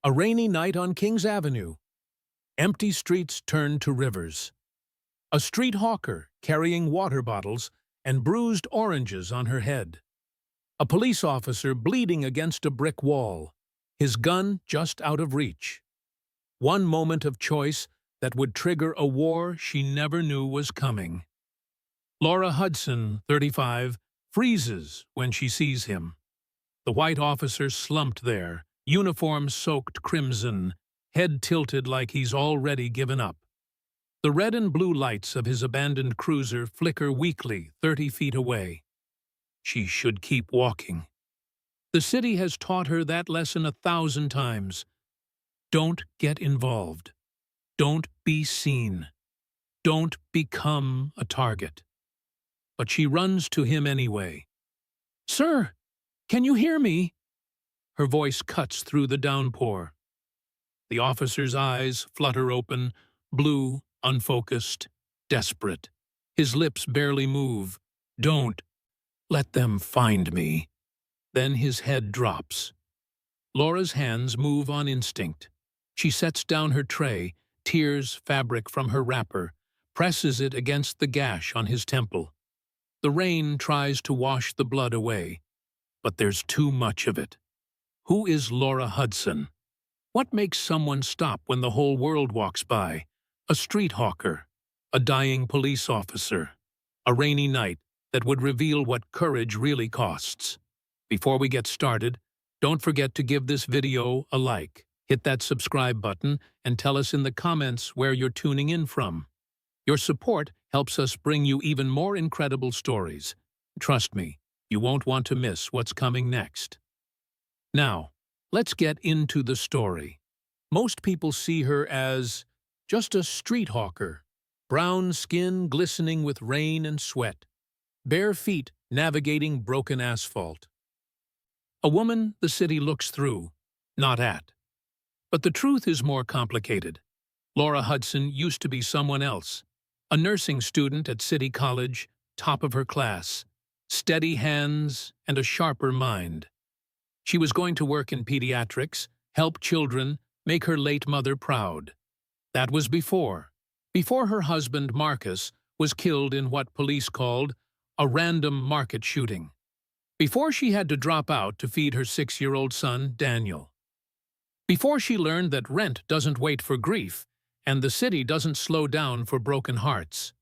A rainy night on King's Avenue. Empty streets turned to rivers. A street hawker carrying water bottles and bruised oranges on her head. A police officer bleeding against a brick wall, his gun just out of reach. One moment of choice that would trigger a war she never knew was coming. Laura Hudson, 35, freezes when she sees him. The white officer slumped there, uniform soaked crimson, head tilted like he's already given up. The red and blue lights of his abandoned cruiser flicker weakly 30 feet away. She should keep walking. The city has taught her that lesson 1,000 times. Don't get involved. Don't be seen. Don't become a target. But she runs to him anyway. "Sir, can you hear me?" Her voice cuts through the downpour. The officer's eyes flutter open, blue, unfocused, desperate. His lips barely move. "Don't let them find me." Then his head drops. Laura's hands move on instinct. She sets down her tray, tears fabric from her wrapper, presses it against the gash on his temple. The rain tries to wash the blood away, but there's too much of it. Who is Laura Hudson? What makes someone stop when the whole world walks by? A street hawker, a dying police officer, a rainy night that would reveal what courage really costs. Before we get started, don't forget to give this video a like, hit that subscribe button, and tell us in the comments where you're tuning in from. Your support helps us bring you even more incredible stories. Trust me, you won't want to miss what's coming next. Now, let's get into the story. Most people see her as just a street hawker, brown skin glistening with rain and sweat, bare feet navigating broken asphalt. A woman the city looks through, not at. But the truth is more complicated. Laura Hudson used to be someone else, a nursing student at City College, top of her class, steady hands and a sharper mind. She was going to work in pediatrics, help children, make her late mother proud. That was before her husband, Marcus, was killed in what police called a random market shooting. Before she had to drop out to feed her 6-year-old son, Daniel. Before she learned that rent doesn't wait for grief, and the city doesn't slow down for broken hearts.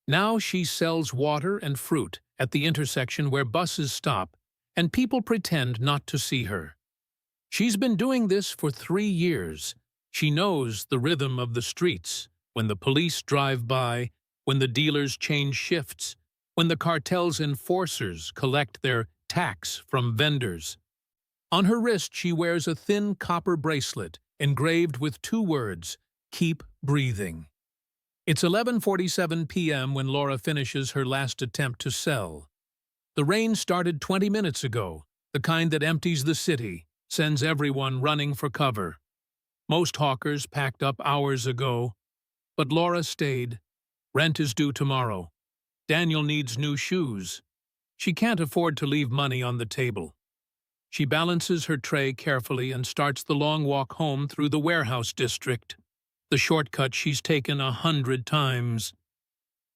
Now she sells water and fruit at the intersection where buses stop, and people pretend not to see her. She's been doing this for 3 years. She knows the rhythm of the streets, when the police drive by, when the dealers change shifts, when the cartel's enforcers collect their tax from vendors. On her wrist she wears a thin copper bracelet engraved with 2 words, "Keep breathing." It's 11:47 p.m. when Laura finishes her last attempt to sell. The rain started 20 minutes ago, the kind that empties the city, sends everyone running for cover. Most hawkers packed up hours ago, but Laura stayed. Rent is due tomorrow. Daniel needs new shoes. She can't afford to leave money on the table. She balances her tray carefully and starts the long walk home through the warehouse district, the shortcut she's taken 100 times.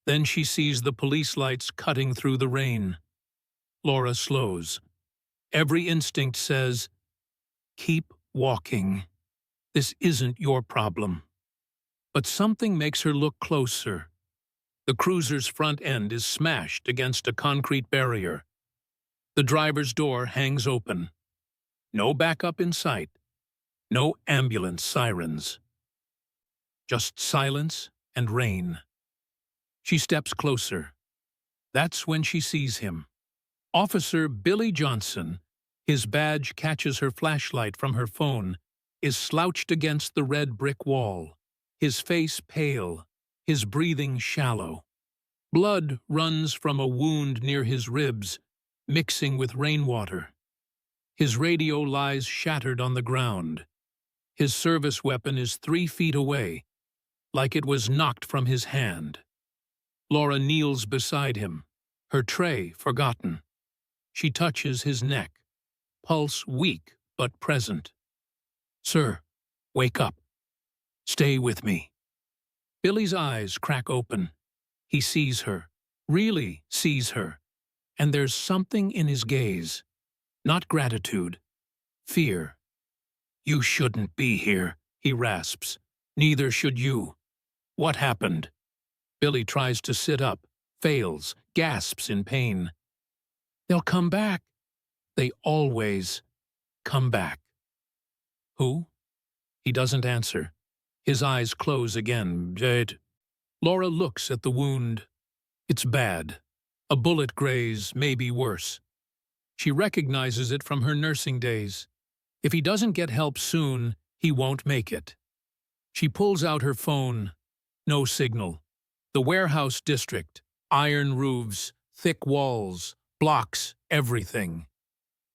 Then she sees the police lights cutting through the rain. Laura slows. Every instinct says, "Keep walking. This isn't your problem." But something makes her look closer. The cruiser's front end is smashed against a concrete barrier. The driver's door hangs open. No backup in sight. No ambulance sirens. Just silence and rain. She steps closer. That's when she sees him. Officer Billy Johnson, his badge catches her flashlight from her phone, is slouched against the red brick wall, his face pale, his breathing shallow. Blood runs from a wound near his ribs, mixing with rainwater. His radio lies shattered on the ground. His service weapon is 3 feet away, like it was knocked from his hand. Laura kneels beside him, her tray forgotten. She touches his neck, pulse weak but present. "Sir, Wake up. Stay with me. Billy's eyes crack open. He sees her, really sees her, and there's something in his gaze. Not gratitude, fear. You shouldn't be here, he rasps. Neither should you. What happened? Billy tries to sit up, fails, gasps in pain. They'll come back. They always come back. Who? He doesn't answer. His eyes close again. Jade. Laura looks at the wound. It's bad. A bullet graze, maybe worse. She recognizes it from her nursing days. If he doesn't get help soon, he won't make it. She pulls out her phone. No signal. The warehouse district. Iron roofs, thick walls, blocks everything.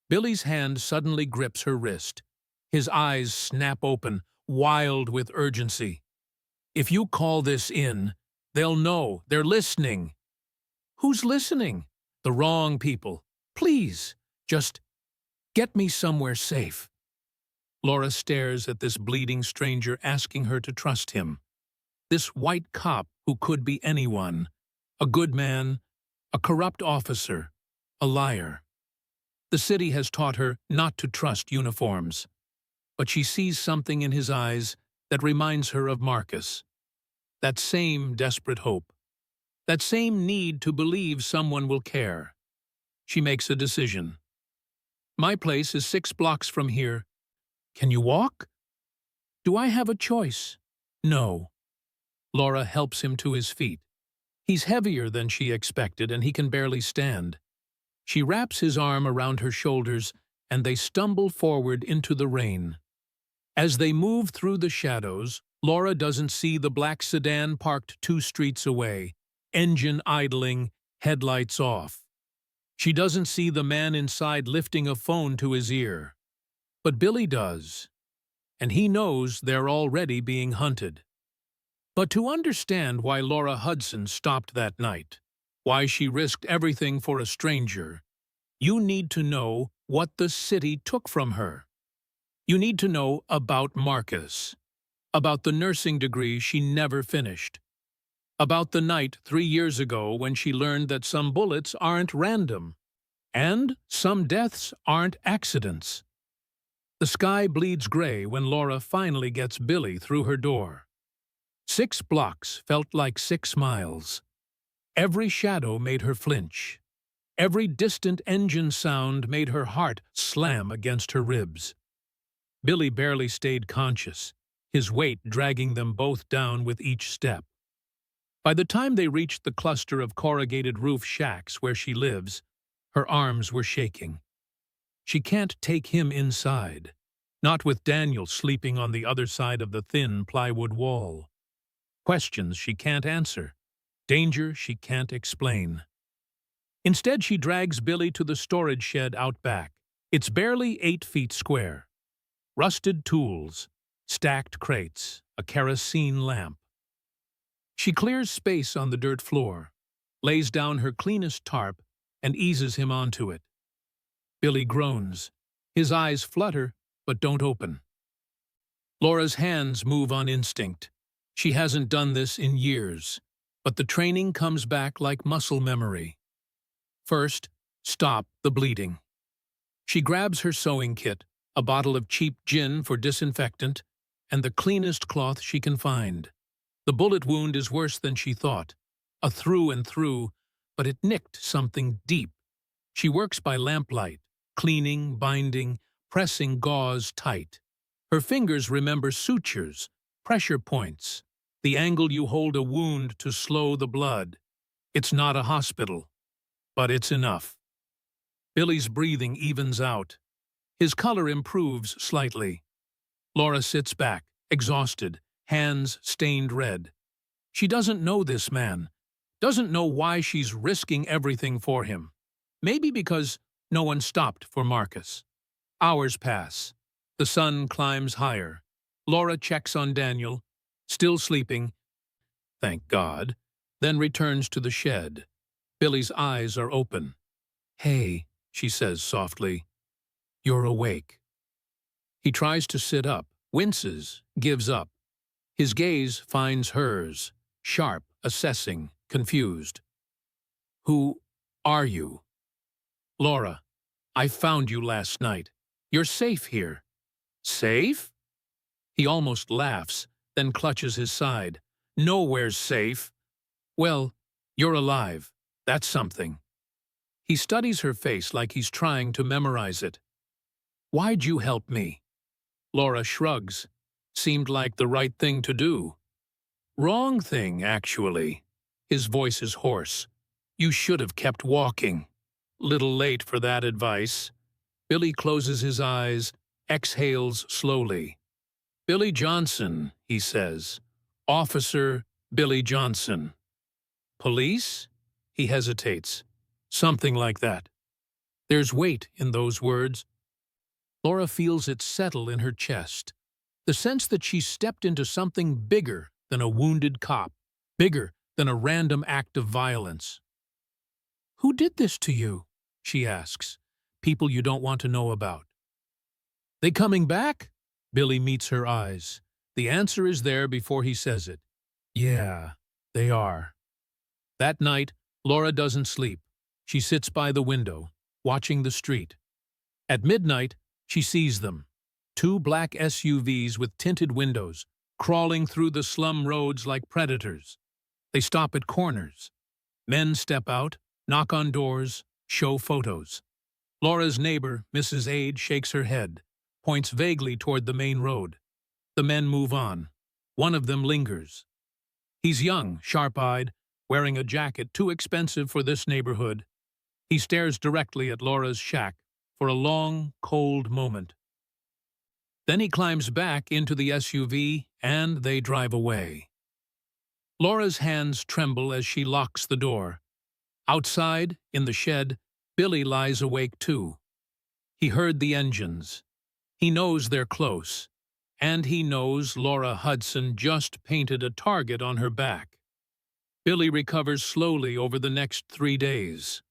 Billy's hand suddenly grips her wrist. His eyes snap open, wild with urgency. If you call this in, they'll know. They're listening. Who's listening? The wrong people. Please, just get me somewhere safe. Laura stares at this bleeding stranger asking her to trust him. This white cop who could be anyone. A good man, a corrupt officer, a liar. The city has taught her not to trust uniforms. But she sees something in his eyes that reminds her of Marcus. That same desperate hope. That same need to believe someone will care. She makes a decision. My place is 6 blocks from here. Can you walk? Do I have a choice? No. Laura helps him to his feet. He's heavier than she expected and he can barely stand. She wraps his arm around her shoulders and they stumble forward into the rain. As they move through the shadows, Laura doesn't see the black sedan parked 2 streets away, engine idling, headlights off. She doesn't see the man inside lifting a phone to his ear. But Billy does, and he knows they're already being hunted. But to understand why Laura Hudson stopped that night, why she risked everything for a stranger, you need to know what the city took from her. You need to know about Marcus, about the nursing degree she never finished, about the night 3 years ago when she learned that some bullets aren't random, and some deaths aren't accidents. The sky bleeds gray when Laura finally gets Billy through her door. 6 blocks felt like 6 miles. Every shadow made her flinch. Every distant engine sound made her heart slam against her ribs. Billy barely stayed conscious, his weight dragging them both down with each step. By the time they reached the cluster of corrugated roof shacks where she lives, her arms were shaking. She can't take him inside, not with Daniel sleeping on the other side of the thin plywood wall. Questions she can't answer, danger she can't explain. Instead, she drags Billy to the storage shed out back. It's barely 8 feet square. Rusted tools, stacked crates, a kerosene lamp. She clears space on the dirt floor, lays down her cleanest tarp, and eases him onto it. Billy groans. His eyes flutter, but don't open. Laura's hands move on instinct. She hasn't done this in years, but the training comes back like muscle memory. First, stop the bleeding. She grabs her sewing kit, a bottle of cheap gin for disinfectant, and the cleanest cloth she can find. The bullet wound is worse than she thought, a through and through, but it nicked something deep. She works by lamplight, cleaning, binding, pressing gauze tight. Her fingers remember sutures, pressure points, the angle you hold a wound to slow the blood. It's not a hospital, but it's enough. Billy's breathing evens out. His color improves slightly. Laura sits back, exhausted, hands stained red. She doesn't know this man, doesn't know why she's risking everything for him. Maybe because no one stopped for Marcus. Hours pass. The sun climbs higher. Laura checks on Daniel, still sleeping, thank God, then returns to the shed. Billy's eyes are open. Hey, she says softly. You're awake. He tries to sit up, winces, gives up. His gaze finds hers, sharp, assessing, confused. "Who are you?" "Laura, I found you last night. You're safe here." "Safe?" He almost laughs, then clutches his side. "Nowhere's safe." "Well, you're alive. That's something." He studies her face like he's trying to memorize it. "Why'd you help me?" Laura shrugs. "Seemed like the right thing to do." "Wrong thing, actually." His voice is hoarse. "You should have kept walking." Little late for that advice. Billy closes his eyes, exhales slowly. "Billy Johnson," he says. "Officer Billy Johnson." "Police?" He hesitates. "Something like that." There's weight in those words. Laura feels it settle in her chest. The sense that she's stepped into something bigger than a wounded cop, bigger than a random act of violence. "Who did this to you?" she asks. "People you don't want to know about." "They coming back?" Billy meets her eyes. The answer is there before he says it. "Yeah, they are." That night, Laura doesn't sleep. She sits by the window, watching the street. At midnight, she sees them. Two black SUVs with tinted windows, crawling through the slum roads like predators. They stop at corners. Men step out, knock on doors, show photos. Laura's neighbor, Mrs. Aide, shakes her head, points vaguely toward the main road. The men move on. One of them lingers. He's young, sharp-eyed, wearing a jacket too expensive for this neighborhood. He stares directly at Laura's shack for a long, cold moment. Then he climbs back into the SUV and they drive away. Laura's hands tremble as she locks the door. Outside, in the shed, Billy lies awake too. He heard the engines. He knows they're close. And he knows Laura Hudson just painted a target on her back. Billy recovers slowly over the next 3 days.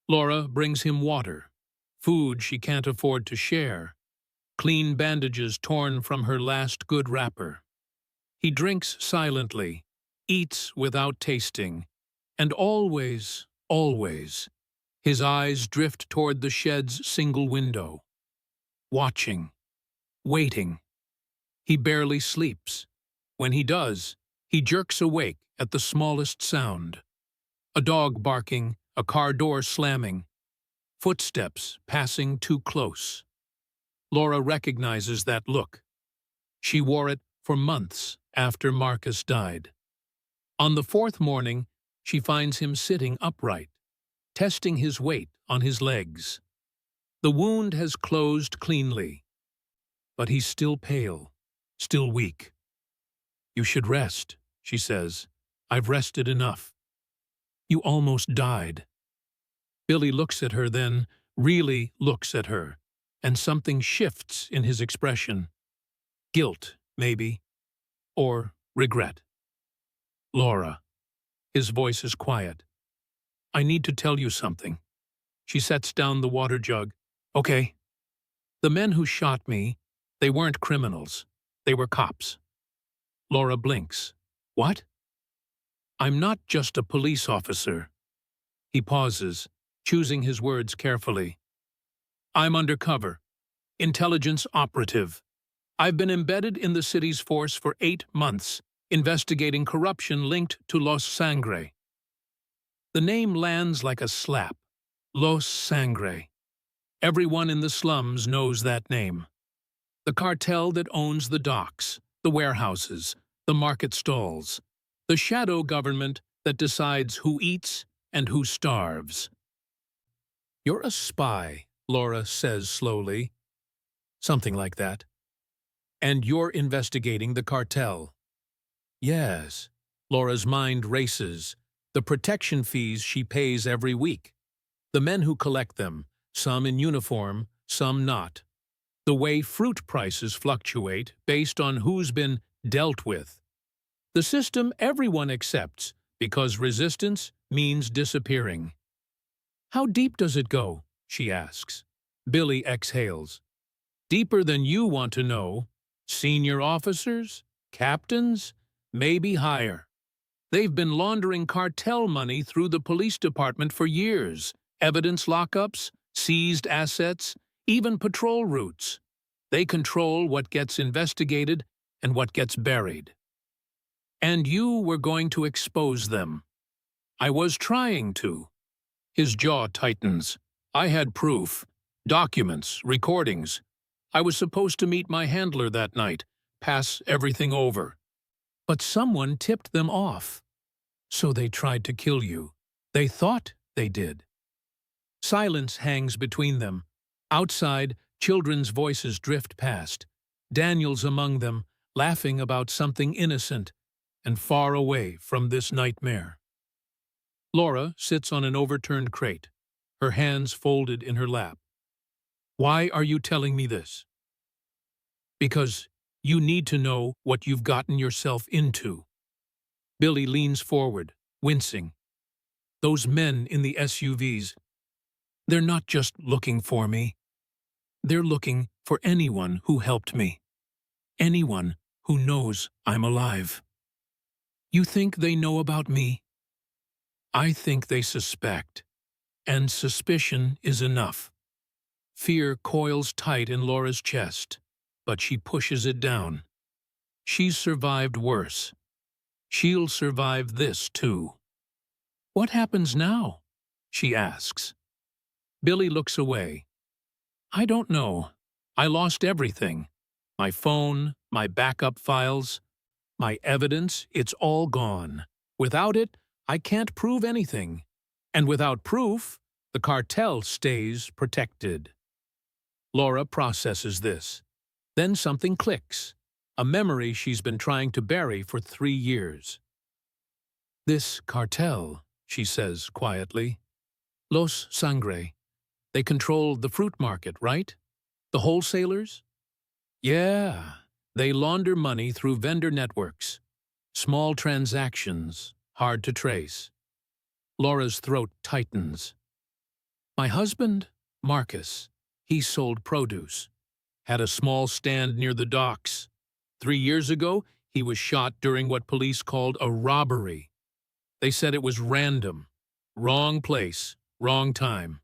Laura brings him water, food she can't afford to share, clean bandages torn from her last good wrapper. He drinks silently, eats without tasting, and always, his eyes drift toward the shed's single window. Watching, waiting. He barely sleeps. When he does, he jerks awake at the smallest sound. A dog barking, a car door slamming, footsteps passing too close. Laura recognizes that look. She wore it for months after Marcus died. On the 4th morning, she finds him sitting upright, testing his weight on his legs. The wound has closed cleanly, but he's still pale, still weak. "You should rest," she says. "I've rested enough." "You almost died." Billy looks at her then, really looks at her, and something shifts in his expression. Guilt, maybe, or regret. "Laura." His voice is quiet. "I need to tell you something." She sets down the water jug. "Okay." "The men who shot me, they weren't criminals. They were cops." Laura blinks. "What?" "I'm not just a police officer." He pauses, choosing his words carefully. "I'm undercover, intelligence operative. I've been embedded in the city's force for 8 months, investigating corruption linked to Los Sangre." The name lands like a slap. Los Sangre. Everyone in the slums knows that name. The cartel that owns the docks, the warehouses, the market stalls. The shadow government that decides who eats and who starves. "You're a spy," Laura says slowly. "Something like that." "And you're investigating the cartel." "Yes." Laura's mind races. The protection fees she pays every week. The men who collect them, some in uniform, some not. The way fruit prices fluctuate based on who's been dealt with. The system everyone accepts because resistance means disappearing. "How deep does it go?" she asks. Billy exhales. "Deeper than you want to know." Senior officers, captains, maybe higher. They've been laundering cartel money through the police department for years. Evidence lockups, seized assets, even patrol routes. They control what gets investigated and what gets buried. And you were going to expose them. I was trying to. His jaw tightens. I had proof. Documents, recordings. I was supposed to meet my handler that night, pass everything over. But someone tipped them off. So they tried to kill you. They thought they did. Silence hangs between them. Outside, children's voices drift past. Daniel's among them, laughing about something innocent and far away from this nightmare. Laura sits on an overturned crate, her hands folded in her lap. Why are you telling me this? Because you need to know what you've gotten yourself into. Billy leans forward, wincing. Those men in the SUVs, they're not just looking for me. They're looking for anyone who helped me. Anyone who knows I'm alive. You think they know about me? I think they suspect. And suspicion is enough. Fear coils tight in Laura's chest, but she pushes it down. She's survived worse. She'll survive this, too. What happens now? She asks. Billy looks away. I don't know. I lost everything. My phone, my backup files, my evidence, it's all gone. Without it, I can't prove anything. And without proof, the cartel stays protected. Laura processes this. Then something clicks. A memory she's been trying to bury for 3 years. This cartel, she says quietly. Los Sangre. They control the fruit market, right? The wholesalers? Yeah, they launder money through vendor networks. Small transactions, hard to trace. Laura's throat tightens. My husband, Marcus, he sold produce. Had a small stand near the docks. 3 years ago, he was shot during what police called a robbery. They said it was random. Wrong place, wrong time.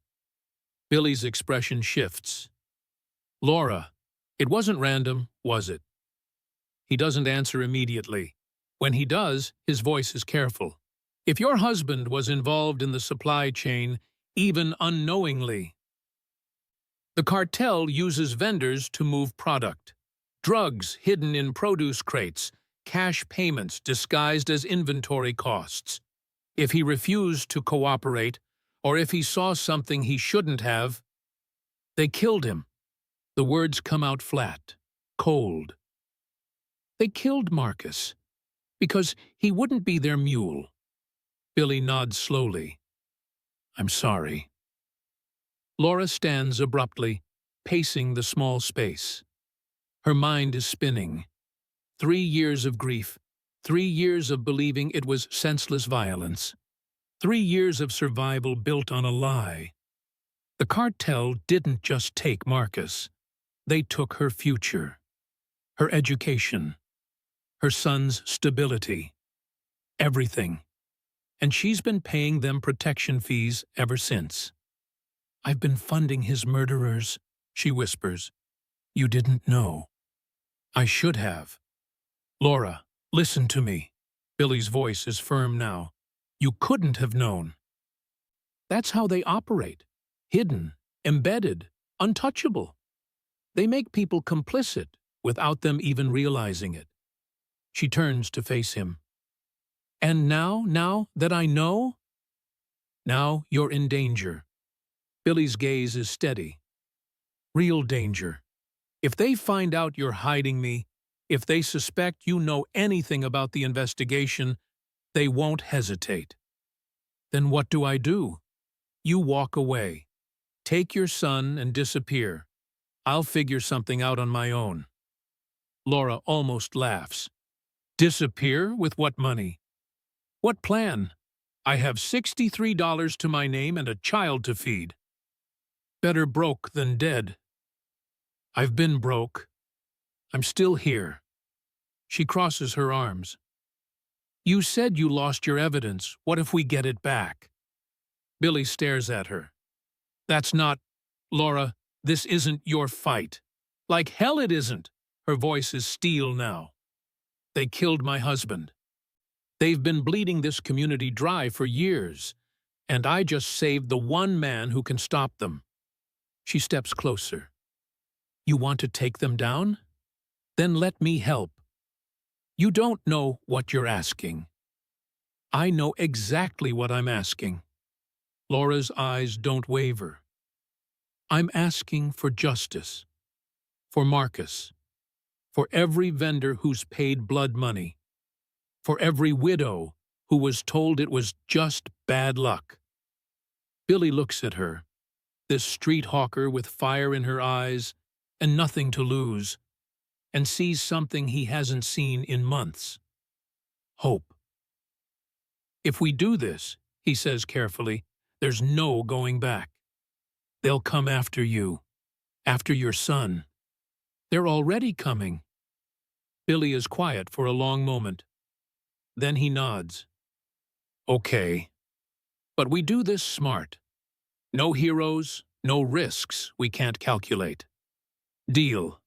Billy's expression shifts. Laura, it wasn't random, was it? He doesn't answer immediately. When he does, his voice is careful. If your husband was involved in the supply chain, even unknowingly, the cartel uses vendors to move product. Drugs hidden in produce crates, cash payments disguised as inventory costs. If he refused to cooperate, or if he saw something he shouldn't have, they killed him. The words come out flat, cold. They killed Marcus because he wouldn't be their mule. Billy nods slowly. I'm sorry. Laura stands abruptly, pacing the small space. Her mind is spinning. 3 years of grief, 3 years of believing it was senseless violence, 3 years of survival built on a lie. The cartel didn't just take Marcus. They took her future, her education, her son's stability, everything. And she's been paying them protection fees ever since. I've been funding his murderers, she whispers. You didn't know. I should have. Laura, listen to me. Billy's voice is firm now. You couldn't have known. That's how they operate. Hidden, embedded, untouchable. They make people complicit without them even realizing it. She turns to face him. And now that I know? Now you're in danger. Billy's gaze is steady. Real danger. If they find out you're hiding me, if they suspect you know anything about the investigation, they won't hesitate. Then what do I do? You walk away. Take your son and disappear. I'll figure something out on my own. Laura almost laughs. Disappear with what money? What plan? I have $63 to my name and a child to feed. Better broke than dead. I've been broke. I'm still here. She crosses her arms. You said you lost your evidence. What if we get it back? Billy stares at her. That's not… Laura, this isn't your fight. Like hell it isn't. Her voice is steel now. They killed my husband. They've been bleeding this community dry for years, and I just saved the one man who can stop them. She steps closer. You want to take them down? Then let me help. You don't know what you're asking. I know exactly what I'm asking. Laura's eyes don't waver. I'm asking for justice. For Marcus. For every vendor who's paid blood money. For every widow who was told it was just bad luck. Billy looks at her, this street hawker with fire in her eyes and nothing to lose, and sees something he hasn't seen in months. Hope. If we do this, he says carefully, there's no going back. They'll come after you, after your son. They're already coming. Billy is quiet for a long moment. Then he nods. Okay. But we do this smart. No heroes, no risks we can't calculate. Deal.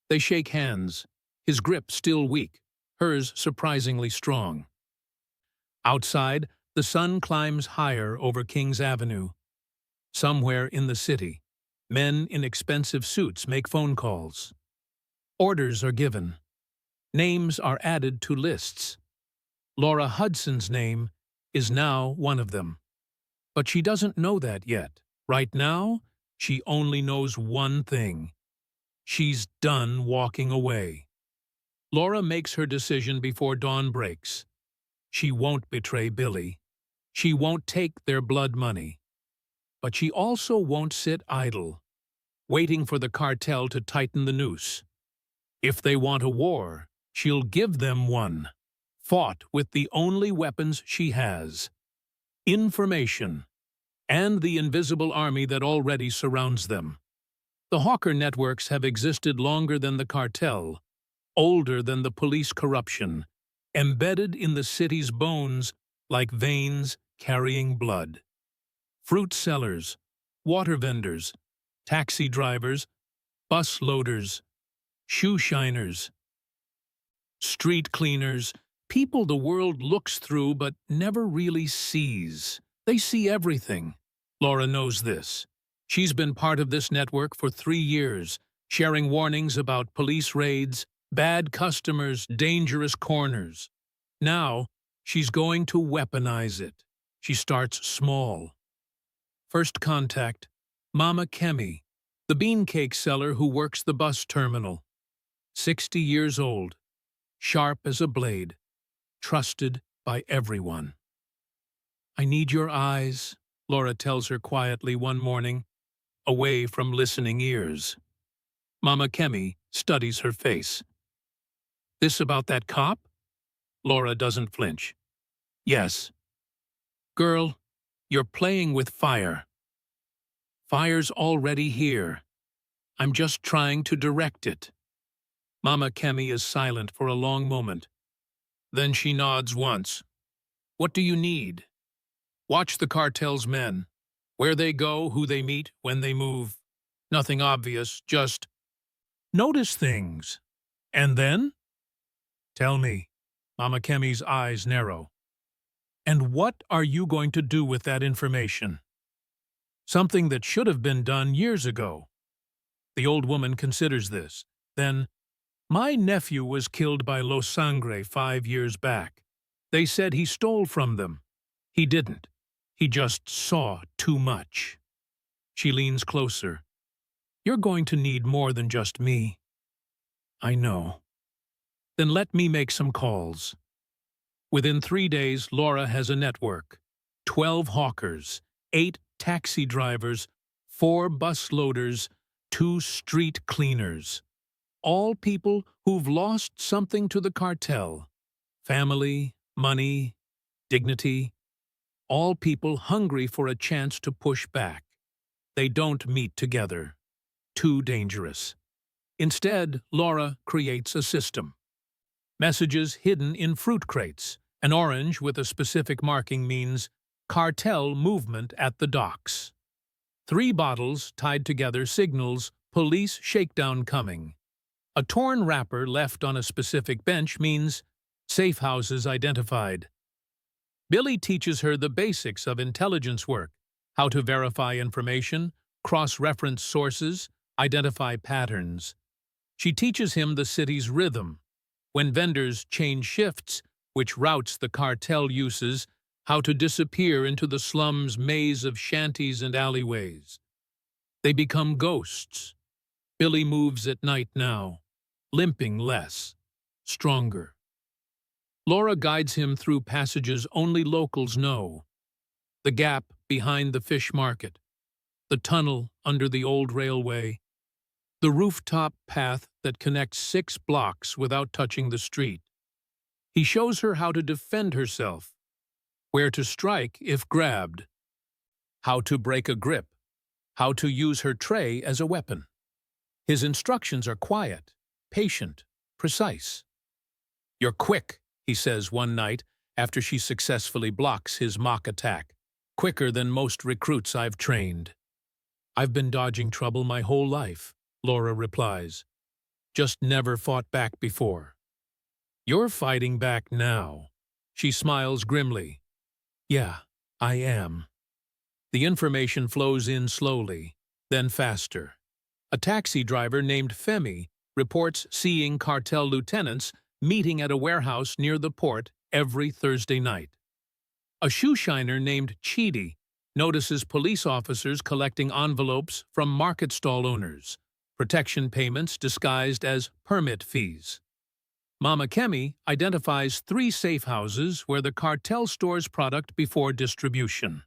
They shake hands, his grip still weak, hers surprisingly strong. Outside, the sun climbs higher over King's Avenue. Somewhere in the city, men in expensive suits make phone calls. Orders are given. Names are added to lists. Laura Hudson's name is now one of them. But she doesn't know that yet. Right now, she only knows one thing. She's done walking away. Laura makes her decision before dawn breaks. She won't betray Billy. She won't take their blood money. But she also won't sit idle, waiting for the cartel to tighten the noose. If they want a war, she'll give them one, fought with the only weapons she has: information, and the invisible army that already surrounds them. The hawker networks have existed longer than the cartel, older than the police corruption, embedded in the city's bones like veins carrying blood. Fruit sellers, water vendors, taxi drivers, bus loaders, shoe shiners, street cleaners, people the world looks through but never really sees. They see everything. Laura knows this. She's been part of this network for 3 years, sharing warnings about police raids, bad customers, dangerous corners. Now, she's going to weaponize it. She starts small. First contact, Mama Kemi, the beancake seller who works the bus terminal. 60 years old, sharp as a blade, trusted by everyone. I need your eyes, Laura tells her quietly one morning, away from listening ears. Mama Kemi studies her face. This about that cop? Laura doesn't flinch. Yes. Girl, you're playing with fire. Fire's already here. I'm just trying to direct it. Mama Kemi is silent for a long moment. Then she nods once. What do you need? Watch the cartel's men. Where they go, who they meet, when they move. Nothing obvious, just notice things. And then? Tell me. Mama Kemi's eyes narrow. And what are you going to do with that information? Something that should have been done years ago. The old woman considers this. Then, my nephew was killed by Los Sangre 5 years back. They said he stole from them. He didn't. He just saw too much. She leans closer. You're going to need more than just me. I know. Then let me make some calls. Within 3 days, Laura has a network. 12 hawkers, 8 taxi drivers, 4 bus loaders, 2 street cleaners. All people who've lost something to the cartel. Family, money, dignity. All people hungry for a chance to push back. They don't meet together. Too dangerous. Instead, Laura creates a system. Messages hidden in fruit crates. An orange with a specific marking means cartel movement at the docks. 3 bottles tied together signals police shakedown coming. A torn wrapper left on a specific bench means safe houses identified. Billy teaches her the basics of intelligence work, how to verify information, cross-reference sources, identify patterns. She teaches him the city's rhythm, when vendors change shifts, which routes the cartel uses, how to disappear into the slum's maze of shanties and alleyways. They become ghosts. Billy moves at night now, limping less, stronger. Laura guides him through passages only locals know. The gap behind the fish market, the tunnel under the old railway, the rooftop path that connects 6 blocks without touching the street. He shows her how to defend herself, where to strike if grabbed, how to break a grip, how to use her tray as a weapon. His instructions are quiet, patient, precise. "You're quick," he says one night after she successfully blocks his mock attack. "Quicker than most recruits I've trained." "I've been dodging trouble my whole life," Laura replies. "Just never fought back before." "You're fighting back now." She smiles grimly. "Yeah, I am." The information flows in slowly, then faster. A taxi driver named Femi reports seeing cartel lieutenants meeting at a warehouse near the port every Thursday night. A shoeshiner named Chidi notices police officers collecting envelopes from market stall owners, protection payments disguised as permit fees. Mama Kemi identifies 3 safe houses where the cartel stores product before distribution.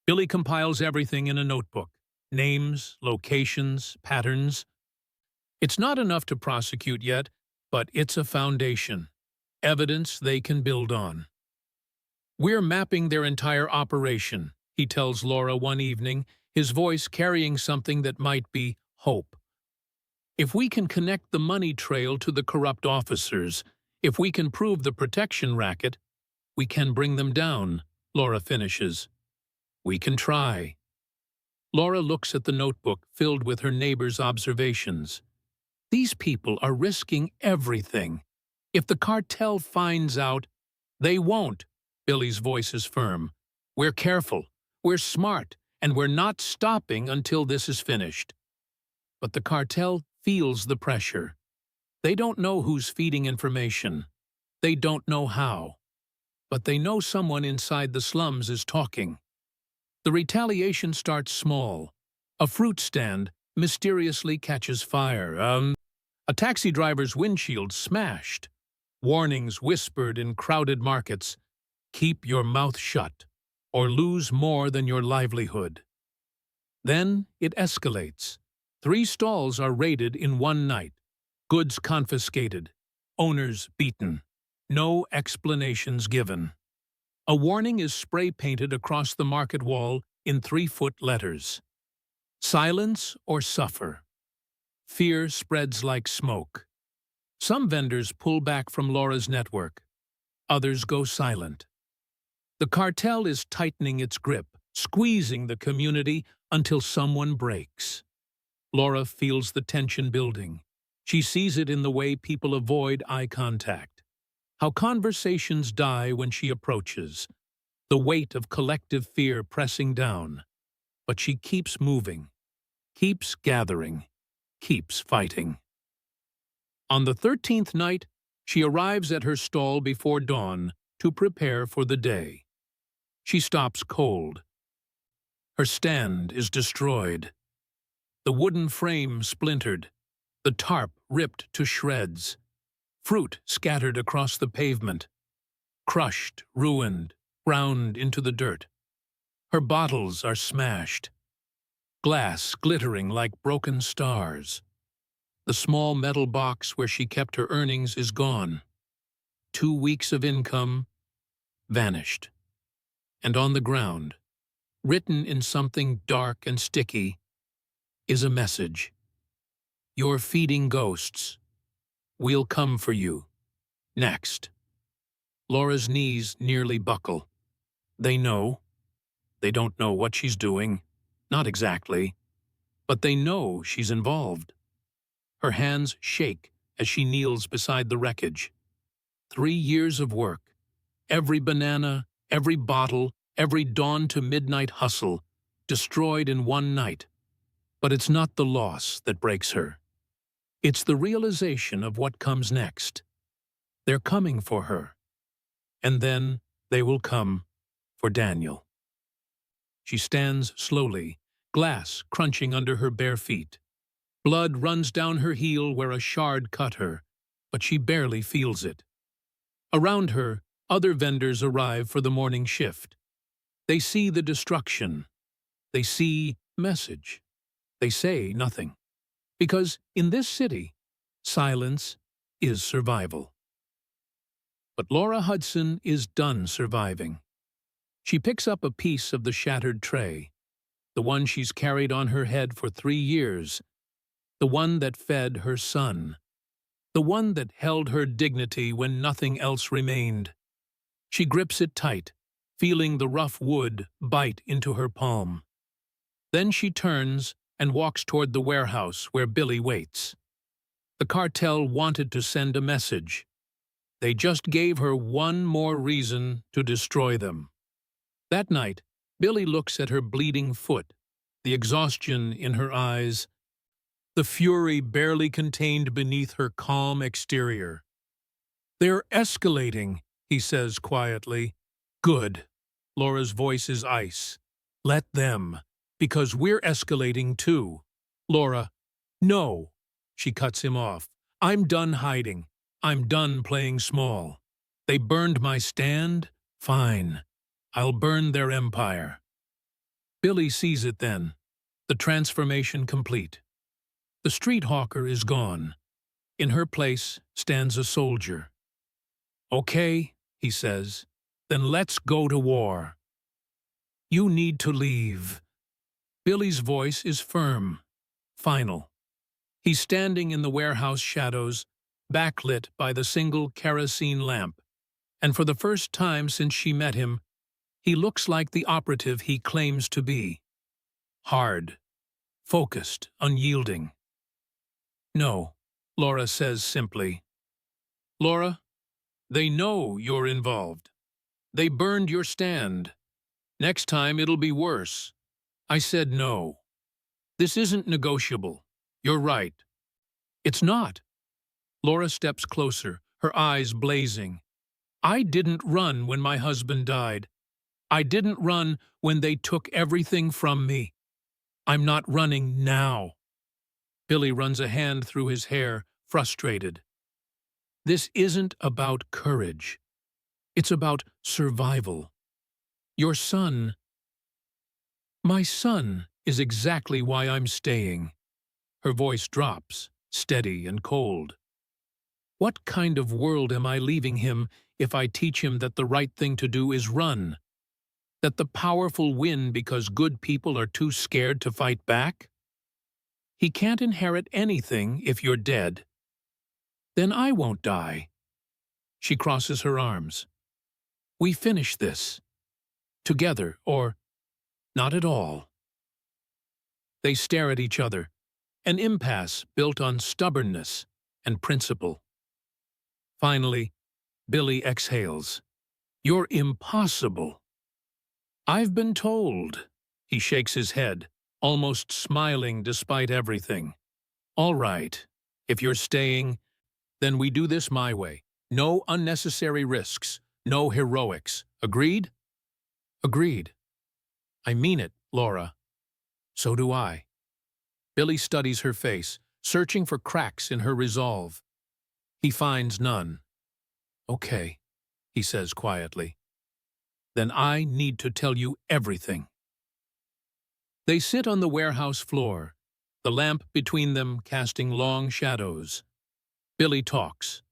Billy compiles everything in a notebook: names, locations, patterns. It's not enough to prosecute yet, but it's a foundation, evidence they can build on. "We're mapping their entire operation," he tells Laura one evening, his voice carrying something that might be hope. "If we can connect the money trail to the corrupt officers, if we can prove the protection racket, we can bring them down," Laura finishes. "We can try." Laura looks at the notebook filled with her neighbor's observations. These people are risking everything. If the cartel finds out, they won't. Billy's voice is firm. "We're careful, we're smart, and we're not stopping until this is finished." But the cartel feels the pressure. They don't know who's feeding information. They don't know how. But they know someone inside the slums is talking. The retaliation starts small. A fruit stand mysteriously catches fire. A taxi driver's windshield smashed. Warnings whispered in crowded markets. "Keep your mouth shut, or lose more than your livelihood." Then it escalates. 3 stalls are raided in one night. Goods confiscated. Owners beaten. No explanations given. A warning is spray-painted across the market wall in 3-foot letters. "Silence or suffer." Fear spreads like smoke. Some vendors pull back from Laura's network. Others go silent. The cartel is tightening its grip, squeezing the community until someone breaks. Laura feels the tension building. She sees it in the way people avoid eye contact, how conversations die when she approaches, the weight of collective fear pressing down. But she keeps moving, keeps gathering, keeps fighting. On the 13th night, she arrives at her stall before dawn to prepare for the day. She stops cold. Her stand is destroyed. The wooden frame splintered, the tarp ripped to shreds, fruit scattered across the pavement, crushed, ruined, ground into the dirt. Her bottles are smashed, glass glittering like broken stars. The small metal box where she kept her earnings is gone. 2 weeks of income vanished. And on the ground, written in something dark and sticky, is a message. You're feeding ghosts. We'll come for you. Next. Laura's knees nearly buckle. They know. They don't know what she's doing. Not exactly. But they know she's involved. Her hands shake as she kneels beside the wreckage. 3 years of work. Every banana, every bottle, every dawn to midnight hustle, destroyed in one night. But it's not the loss that breaks her. It's the realization of what comes next. They're coming for her. And then they will come for Daniel. She stands slowly, glass crunching under her bare feet. Blood runs down her heel where a shard cut her, but she barely feels it. Around her, other vendors arrive for the morning shift. They see the destruction. They see message. They say nothing. Because in this city, silence is survival. But Laura Hudson is done surviving. She picks up a piece of the shattered tray, the one she's carried on her head for 3 years, the one that fed her son, the one that held her dignity when nothing else remained. She grips it tight, feeling the rough wood bite into her palm. Then she turns and walks toward the warehouse where Billy waits. The cartel wanted to send a message. They just gave her one more reason to destroy them. That night, Billy looks at her bleeding foot, the exhaustion in her eyes, the fury barely contained beneath her calm exterior. "They're escalating," he says quietly. "Good." Laura's voice is ice. "Let them, because we're escalating too." "Laura, no." She cuts him off. "I'm done hiding. I'm done playing small. They burned my stand? Fine. I'll burn their empire." Billy sees it then, the transformation complete. The street hawker is gone. In her place stands a soldier. "Okay," he says, "then let's go to war." "You need to leave." Billy's voice is firm, final. He's standing in the warehouse shadows, backlit by the single kerosene lamp, and for the first time since she met him, he looks like the operative he claims to be. Hard, focused, unyielding. "No," Laura says simply. "Laura, they know you're involved. They burned your stand. Next time it'll be worse." I said no. "This isn't negotiable. You're right." "It's not." Laura steps closer, her eyes blazing. "I didn't run when my husband died. I didn't run when they took everything from me. I'm not running now." Billy runs a hand through his hair, frustrated. "This isn't about courage. It's about survival. Your son—" "My son is exactly why I'm staying." Her voice drops, steady and cold. "What kind of world am I leaving him if I teach him that the right thing to do is run? That the powerful win because good people are too scared to fight back? He can't inherit anything if you're dead." "Then I won't die." She crosses her arms. "We finish this. Together, or not at all." They stare at each other, an impasse built on stubbornness and principle. Finally, Billy exhales. "You're impossible." "I've been told." He shakes his head, almost smiling despite everything. "All right, if you're staying, then we do this my way. No unnecessary risks, no heroics. Agreed?" "Agreed." "I mean it, Laura." "So do I." Billy studies her face, searching for cracks in her resolve. He finds none. "Okay," he says quietly. "Then I need to tell you everything." They sit on the warehouse floor, the lamp between them casting long shadows. Billy talks.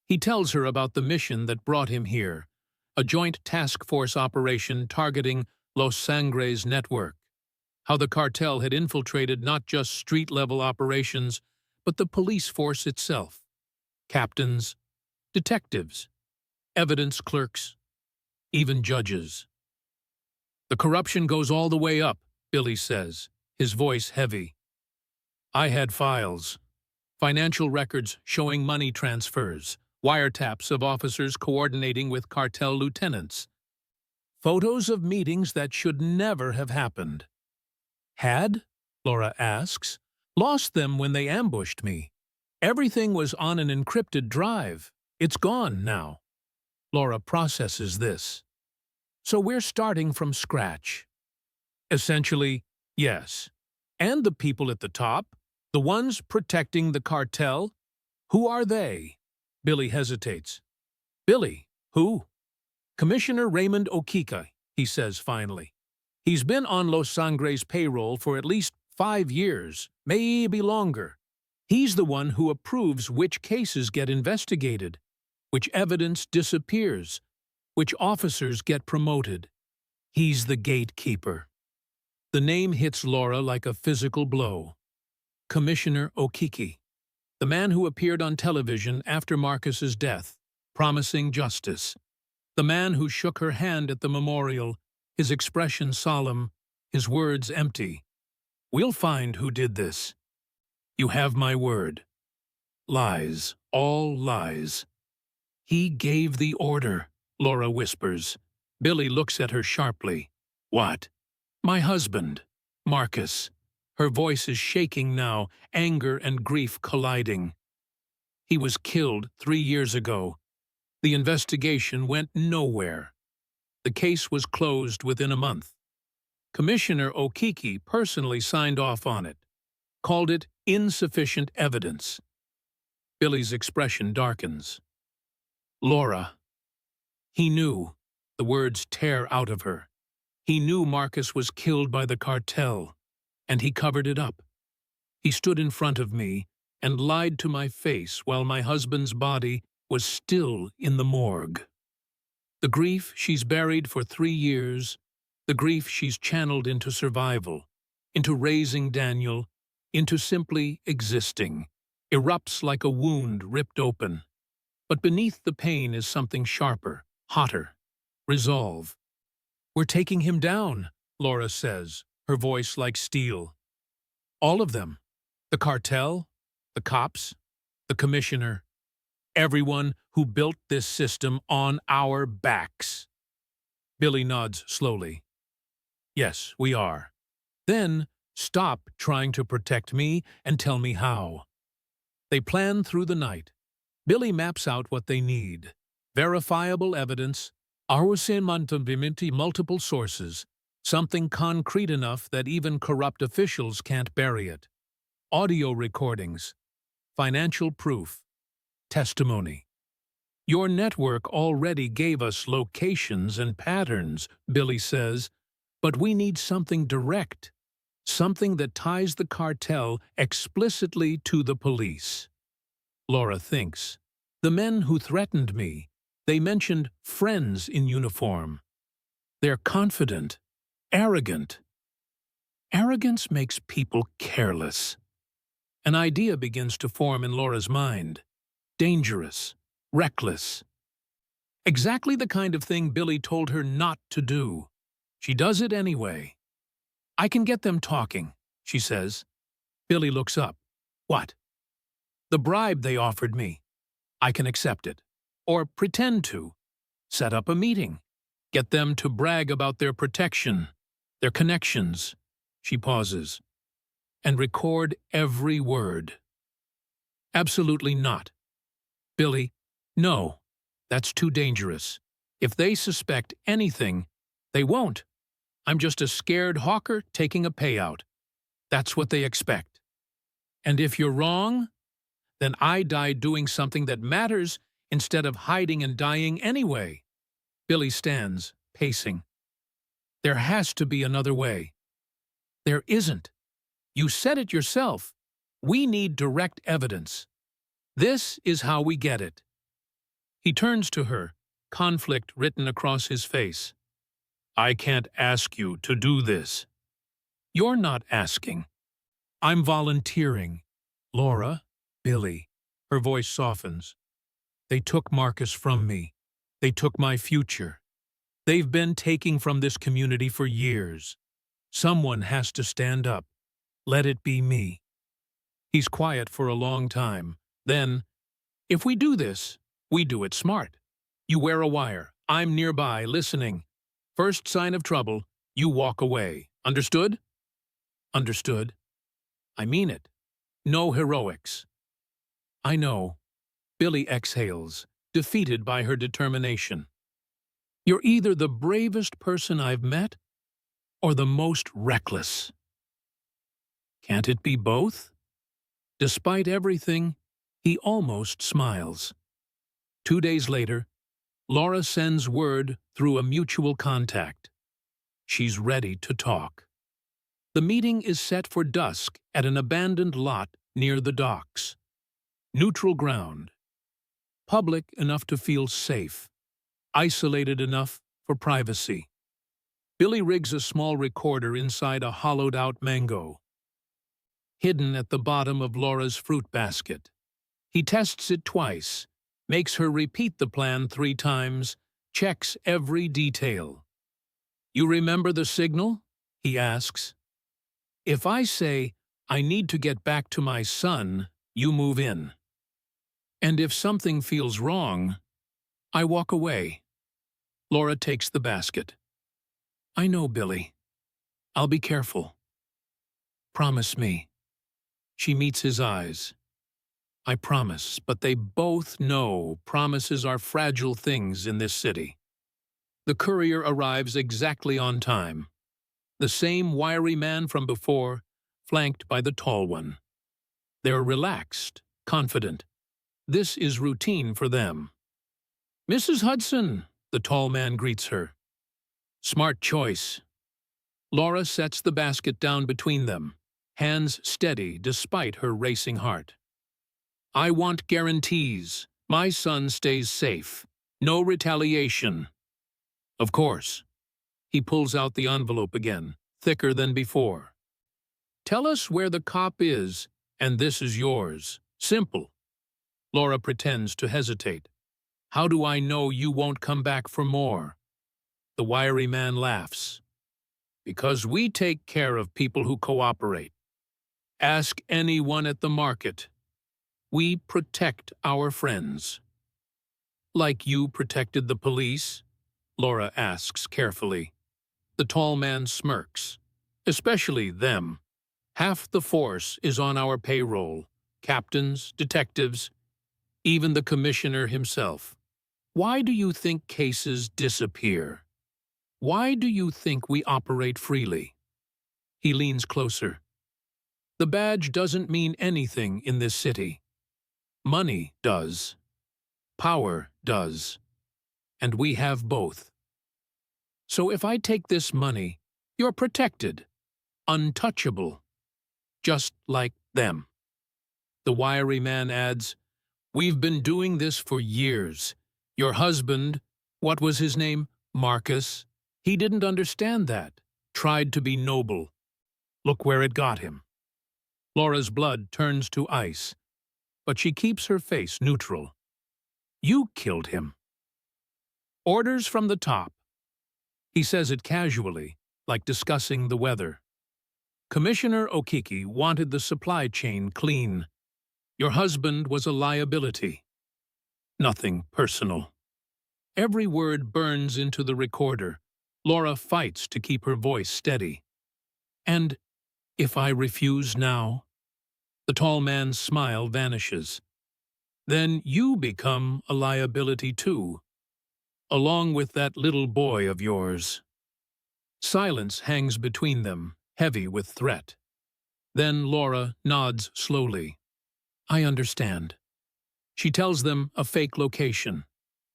He tells her about the mission that brought him here, a joint task force operation targeting Los Sangres network, how the cartel had infiltrated not just street-level operations, but the police force itself. Captains, detectives, evidence clerks, even judges. The corruption goes all the way up, Billy says, his voice heavy. I had files, financial records showing money transfers, wiretaps of officers coordinating with cartel lieutenants, photos of meetings that should never have happened. Had? Laura asks. Lost them when they ambushed me. Everything was on an encrypted drive. It's gone now. Laura processes this. So we're starting from scratch. Essentially, yes. And the people at the top, the ones protecting the cartel, who are they? Billy hesitates. Billy, who? Commissioner Raymond Okika, he says finally. He's been on Los Sangres' payroll for at least 5 years, maybe longer. He's the one who approves which cases get investigated, which evidence disappears, which officers get promoted. He's the gatekeeper. The name hits Laura like a physical blow. Commissioner Okiki, the man who appeared on television after Marcus's death, promising justice. The man who shook her hand at the memorial, his expression solemn, his words empty. We'll find who did this. You have my word. Lies, all lies. He gave the order, Laura whispers. Billy looks at her sharply. What? My husband, Marcus. Her voice is shaking now, anger and grief colliding. He was killed 3 years ago. The investigation went nowhere. The case was closed within a month. Commissioner Okiki personally signed off on it, called it insufficient evidence. Billy's expression darkens. Laura. He knew. The words tear out of her. He knew Marcus was killed by the cartel, and he covered it up. He stood in front of me and lied to my face while my husband's body was still in the morgue. The grief she's buried for 3 years, the grief she's channeled into survival, into raising Daniel, into simply existing, erupts like a wound ripped open. But beneath the pain is something sharper, hotter. Resolve. We're taking him down, Laura says, her voice like steel. All of them. The cartel, the cops, the commissioner, everyone who built this system on our backs. Billy nods slowly. Yes, we are. Then stop trying to protect me and tell me how. They plan through the night. Billy maps out what they need. Verifiable evidence, multiple sources, something concrete enough that even corrupt officials can't bury it. Audio recordings, financial proof, testimony. Your network already gave us locations and patterns, Billy says, but we need something direct, something that ties the cartel explicitly to the police. Laura thinks. The men who threatened me, they mentioned friends in uniform. They're confident, arrogant. Arrogance makes people careless. An idea begins to form in Laura's mind. Dangerous, reckless. Exactly the kind of thing Billy told her not to do. She does it anyway. I can get them talking, she says. Billy looks up. What? The bribe they offered me. I can accept it. Or pretend to. Set up a meeting. Get them to brag about their protection, their connections. She pauses. And record every word. Absolutely not. Billy, no. That's too dangerous. If they suspect anything, they won't. I'm just a scared hawker taking a payout. That's what they expect. And if you're wrong, then I die doing something that matters instead of hiding and dying anyway. Billy stands, pacing. There has to be another way. There isn't. You said it yourself. We need direct evidence. This is how we get it. He turns to her, conflict written across his face. I can't ask you to do this. You're not asking. I'm volunteering. Laura, Billy. Her voice softens. They took Marcus from me. They took my future. They've been taking from this community for years. Someone has to stand up. Let it be me. He's quiet for a long time. Then, if we do this, we do it smart. You wear a wire. I'm nearby, listening. First sign of trouble, you walk away. Understood? Understood. I mean it. No heroics. I know. Billy exhales, defeated by her determination. You're either the bravest person I've met or the most reckless. Can't it be both? Despite everything, he almost smiles. 2 days later, Laura sends word through a mutual contact. She's ready to talk. The meeting is set for dusk at an abandoned lot near the docks. Neutral ground. Public enough to feel safe. Isolated enough for privacy. Billy rigs a small recorder inside a hollowed-out mango, hidden at the bottom of Laura's fruit basket. He tests it twice, makes her repeat the plan 3 times, checks every detail. You remember the signal? He asks. If I say, I need to get back to my son, you move in. And if something feels wrong, I walk away. Laura takes the basket. I know, Billy. I'll be careful. Promise me. She meets his eyes. I promise, but they both know promises are fragile things in this city. The courier arrives exactly on time. The same wiry man from before, flanked by the tall one. They're relaxed, confident. This is routine for them. Mrs. Hudson, the tall man greets her. Smart choice. Laura sets the basket down between them, hands steady despite her racing heart. I want guarantees. My son stays safe. No retaliation. Of course. He pulls out the envelope again, thicker than before. Tell us where the cop is, and this is yours. Simple. Laura pretends to hesitate. How do I know you won't come back for more? The wiry man laughs. Because we take care of people who cooperate. Ask anyone at the market. We protect our friends. Like you protected the police? Laura asks carefully. The tall man smirks. Especially them. Half the force is on our payroll. Captains, detectives, even the commissioner himself. Why do you think cases disappear? Why do you think we operate freely? He leans closer. The badge doesn't mean anything in this city. Money does. Power does. And we have both. So if I take this money, you're protected, untouchable, just like them. The wiry man adds, we've been doing this for years. Your husband, what was his name? Marcus. He didn't understand that, tried to be noble. Look where it got him. Laura's blood turns to ice, but she keeps her face neutral. You killed him. Orders from the top. He says it casually, like discussing the weather. Commissioner Okiki wanted the supply chain clean. Your husband was a liability. Nothing personal. Every word burns into the recorder. Laura fights to keep her voice steady. And if I refuse now? The tall man's smile vanishes. Then you become a liability too, along with that little boy of yours. Silence hangs between them, heavy with threat. Then Laura nods slowly. I understand. She tells them a fake location,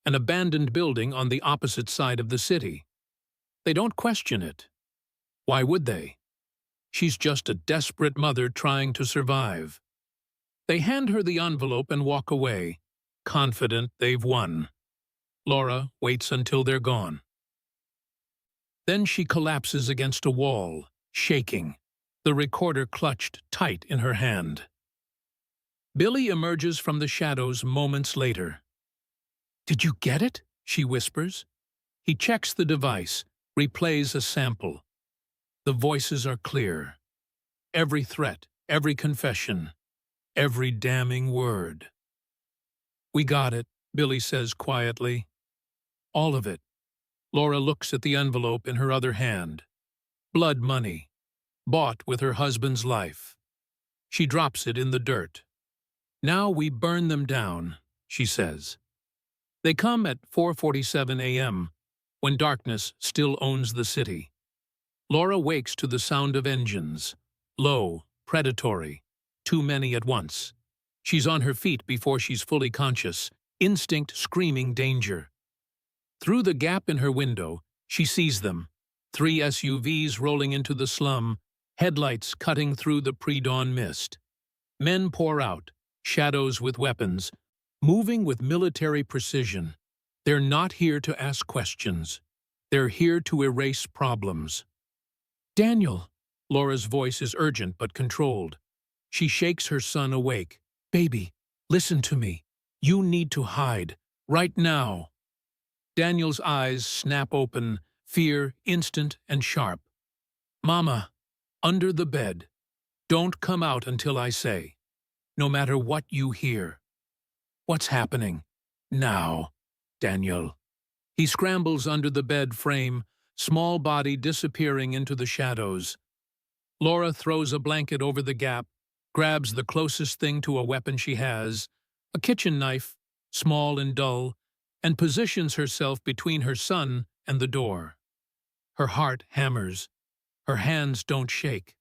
an abandoned building on the opposite side of the city. They don't question it. Why would they? She's just a desperate mother trying to survive. They hand her the envelope and walk away, confident they've won. Laura waits until they're gone. Then she collapses against a wall, shaking, the recorder clutched tight in her hand. Billy emerges from the shadows moments later. "Did you get it?" she whispers. He checks the device, replays a sample. The voices are clear. Every threat, every confession, every damning word. "We got it," Billy says quietly. "All of it." Laura looks at the envelope in her other hand. Blood money, bought with her husband's life. She drops it in the dirt. "Now we burn them down," she says. They come at 4:47 a.m., when darkness still owns the city. Laura wakes to the sound of engines. Low, predatory, too many at once. She's on her feet before she's fully conscious, instinct screaming danger. Through the gap in her window, she sees them. 3 SUVs rolling into the slum, headlights cutting through the pre-dawn mist. Men pour out, shadows with weapons, moving with military precision. They're not here to ask questions. They're here to erase problems. "Daniel!" Laura's voice is urgent but controlled. She shakes her son awake. "Baby, listen to me. You need to hide. Right now." Daniel's eyes snap open, fear instant and sharp. "Mama, under the bed. Don't come out until I say. No matter what you hear." "What's happening?" "Now, Daniel." He scrambles under the bed frame, small body disappearing into the shadows. Laura throws a blanket over the gap, grabs the closest thing to a weapon she has, a kitchen knife, small and dull, and positions herself between her son and the door. Her heart hammers. Her hands don't shake.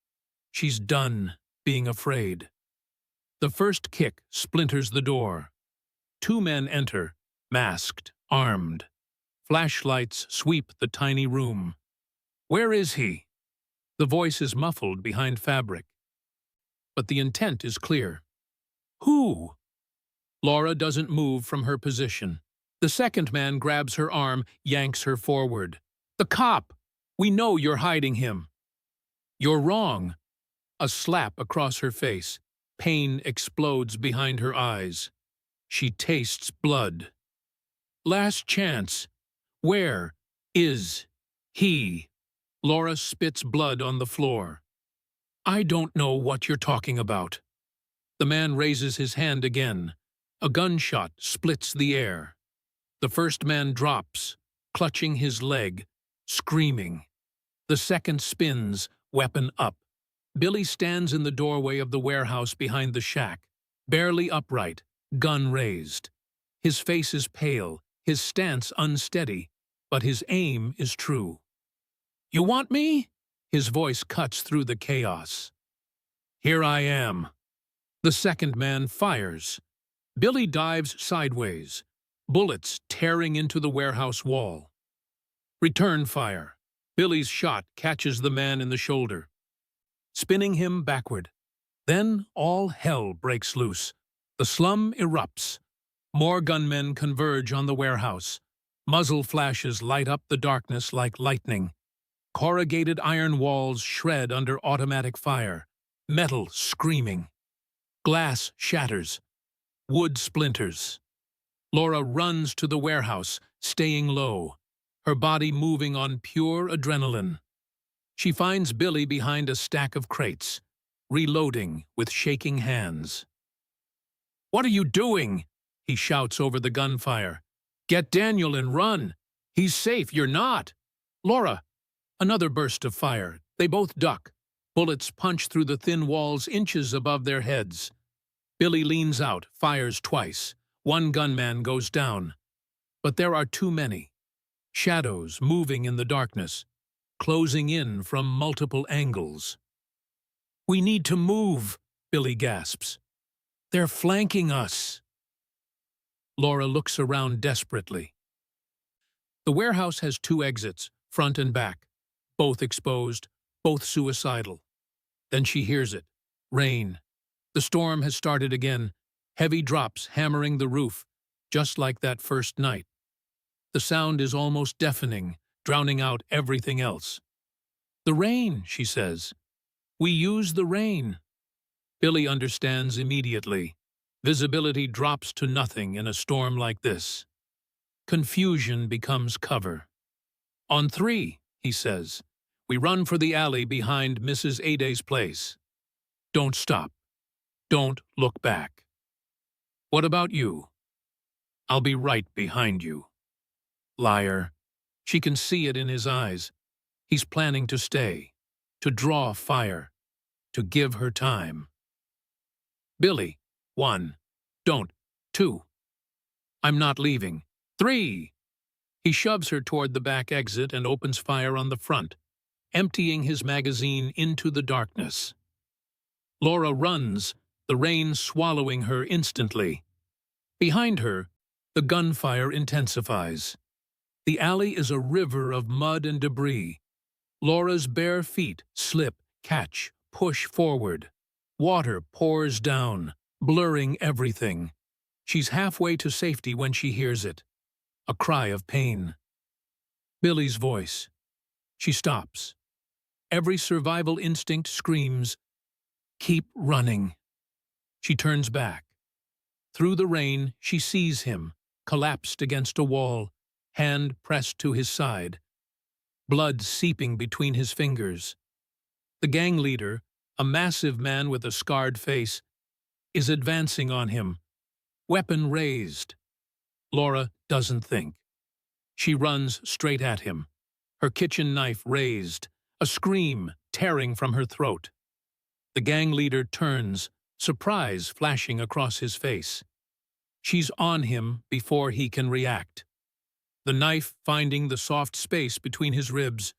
She's done being afraid. The first kick splinters the door. 2 men enter, masked, armed. Flashlights sweep the tiny room. "Where is he?" The voice is muffled behind fabric. But the intent is clear. "Who?" Laura doesn't move from her position. The second man grabs her arm, yanks her forward. "The cop! We know you're hiding him." "You're wrong." A slap across her face. Pain explodes behind her eyes. She tastes blood. "Last chance. Where is he?" Laura spits blood on the floor. "I don't know what you're talking about." The man raises his hand again. A gunshot splits the air. The first man drops, clutching his leg, screaming. The second spins, weapon up. Billy stands in the doorway of the warehouse behind the shack, barely upright, gun raised. His face is pale, his stance unsteady, but his aim is true. "You want me?" His voice cuts through the chaos. "Here I am." The second man fires. Billy dives sideways, bullets tearing into the warehouse wall. Return fire. Billy's shot catches the man in the shoulder, spinning him backward. Then all hell breaks loose. The slum erupts. More gunmen converge on the warehouse. Muzzle flashes light up the darkness like lightning. Corrugated iron walls shred under automatic fire. Metal screaming. Glass shatters. Wood splinters. Laura runs to the warehouse, staying low, her body moving on pure adrenaline. She finds Billy behind a stack of crates, reloading with shaking hands. "What are you doing?" he shouts over the gunfire. "Get Daniel and run. He's safe, you're not." "Laura!" Another burst of fire. They both duck. Bullets punch through the thin walls inches above their heads. Billy leans out, fires twice. One gunman goes down. But there are too many. Shadows moving in the darkness, closing in from multiple angles. "We need to move," Billy gasps. "They're flanking us." Laura looks around desperately. The warehouse has 2 exits, front and back, both exposed, both suicidal. Then she hears it. Rain. The storm has started again, heavy drops hammering the roof, just like that first night. The sound is almost deafening, drowning out everything else. "The rain," she says. "We use the rain." Billy understands immediately. Visibility drops to nothing in a storm like this. Confusion becomes cover. "On three," he says. "We run for the alley behind Mrs. Aday's place. Don't stop. Don't look back." "What about you?" "I'll be right behind you." Liar. She can see it in his eyes. He's planning to stay, to draw fire, to give her time. "Billy, 1. Don't. 2. I'm not leaving. 3. He shoves her toward the back exit and opens fire on the front, emptying his magazine into the darkness. Laura runs, the rain swallowing her instantly. Behind her, the gunfire intensifies. The alley is a river of mud and debris. Laura's bare feet slip, catch, push forward. Water pours down, blurring everything. She's halfway to safety when she hears it. A cry of pain. Billy's voice. She stops. Every survival instinct screams, "Keep running." She turns back. Through the rain, she sees him, collapsed against a wall, hand pressed to his side, blood seeping between his fingers. The gang leader, a massive man with a scarred face, is advancing on him, weapon raised. Laura doesn't think. She runs straight at him, her kitchen knife raised, a scream tearing from her throat. The gang leader turns, surprise flashing across his face. She's on him before he can react. The knife finding the soft space between his ribs,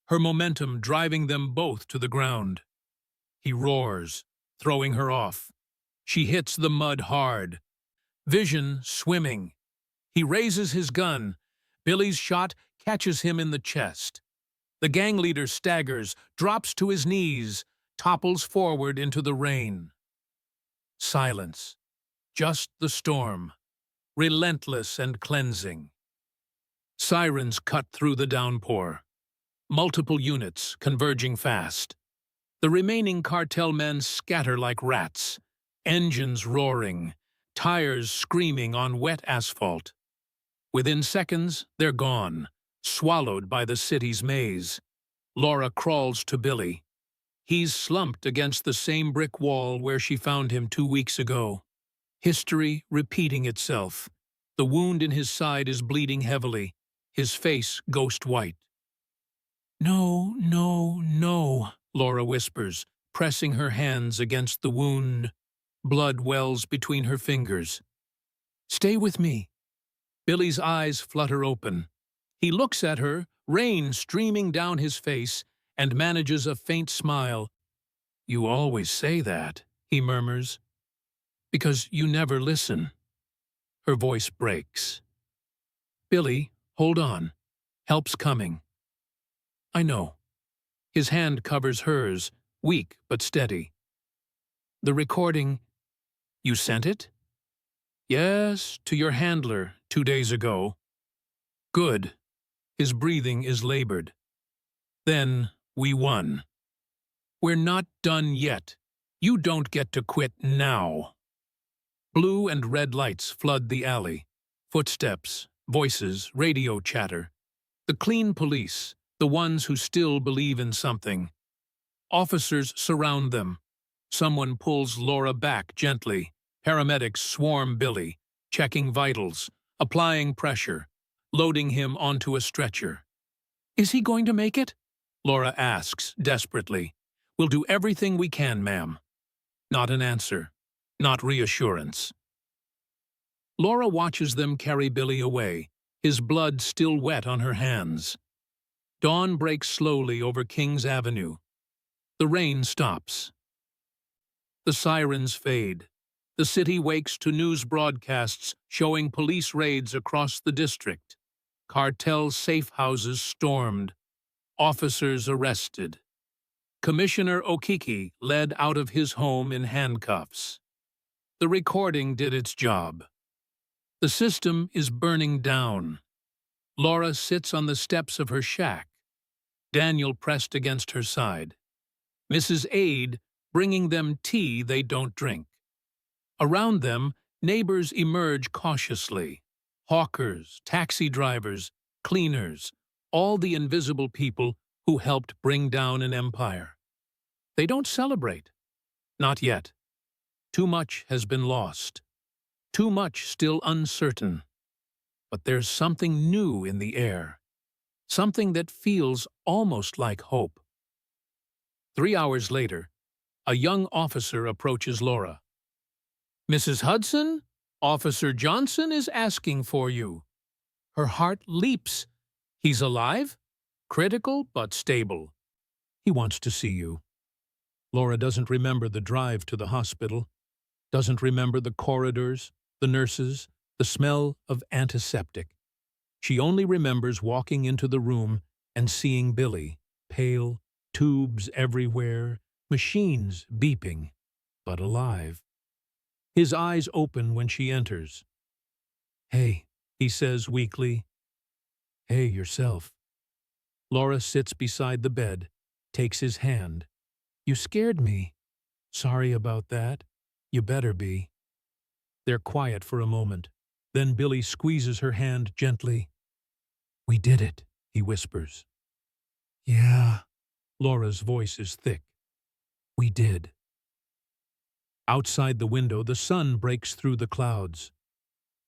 her momentum driving them both to the ground. He roars, throwing her off. She hits the mud hard. Vision swimming. He raises his gun. Billy's shot catches him in the chest. The gang leader staggers, drops to his knees, topples forward into the rain. Silence. Just the storm. Relentless and cleansing. Sirens cut through the downpour. Multiple units converging fast. The remaining cartel men scatter like rats. Engines roaring. Tires screaming on wet asphalt. Within seconds, they're gone, swallowed by the city's maze. Laura crawls to Billy. He's slumped against the same brick wall where she found him 2 weeks ago. History repeating itself. The wound in his side is bleeding heavily, his face ghost white. "No, no, no," Laura whispers, pressing her hands against the wound. Blood wells between her fingers. "Stay with me." Billy's eyes flutter open. He looks at her, rain streaming down his face, and manages a faint smile. "You always say that," he murmurs. "Because you never listen." Her voice breaks. "Billy, hold on. Help's coming." "I know." His hand covers hers, weak but steady. "The recording, you sent it?" "Yes, to your handler 2 days ago." "Good." His breathing is labored. "Then we won." "We're not done yet. You don't get to quit now." Blue and red lights flood the alley. Footsteps, voices, radio chatter. The clean police, the ones who still believe in something. Officers surround them. Someone pulls Laura back gently. Paramedics swarm Billy, checking vitals, applying pressure, loading him onto a stretcher. "Is he going to make it?" Laura asks desperately. "We'll do everything we can, ma'am." Not an answer. Not reassurance. Laura watches them carry Billy away, his blood still wet on her hands. Dawn breaks slowly over Kings Avenue. The rain stops. The sirens fade. The city wakes to news broadcasts showing police raids across the district. Cartel safe houses stormed. Officers arrested. Commissioner Okiki led out of his home in handcuffs. The recording did its job. The system is burning down. Laura sits on the steps of her shack. Daniel pressed against her side. Mrs. Aide bringing them tea they don't drink. Around them, neighbors emerge cautiously. Hawkers, taxi drivers, cleaners, all the invisible people who helped bring down an empire. They don't celebrate. Not yet. Too much has been lost. Too much still uncertain. But there's something new in the air. Something that feels almost like hope. 3 hours later, a young officer approaches Laura. "Mrs. Hudson, Officer Johnson is asking for you." Her heart leaps. He's alive? Critical but stable. He wants to see you. Laura doesn't remember the drive to the hospital, doesn't remember the corridors, the nurses, the smell of antiseptic. She only remembers walking into the room and seeing Billy, pale, tubes everywhere, machines beeping, but alive. His eyes open when she enters. "Hey," he says weakly. "Hey, yourself." Laura sits beside the bed, takes his hand. "You scared me." "Sorry about that. You better be." They're quiet for a moment. Then Billy squeezes her hand gently. "We did it," he whispers. "Yeah." Laura's voice is thick. "We did." Outside the window, the sun breaks through the clouds.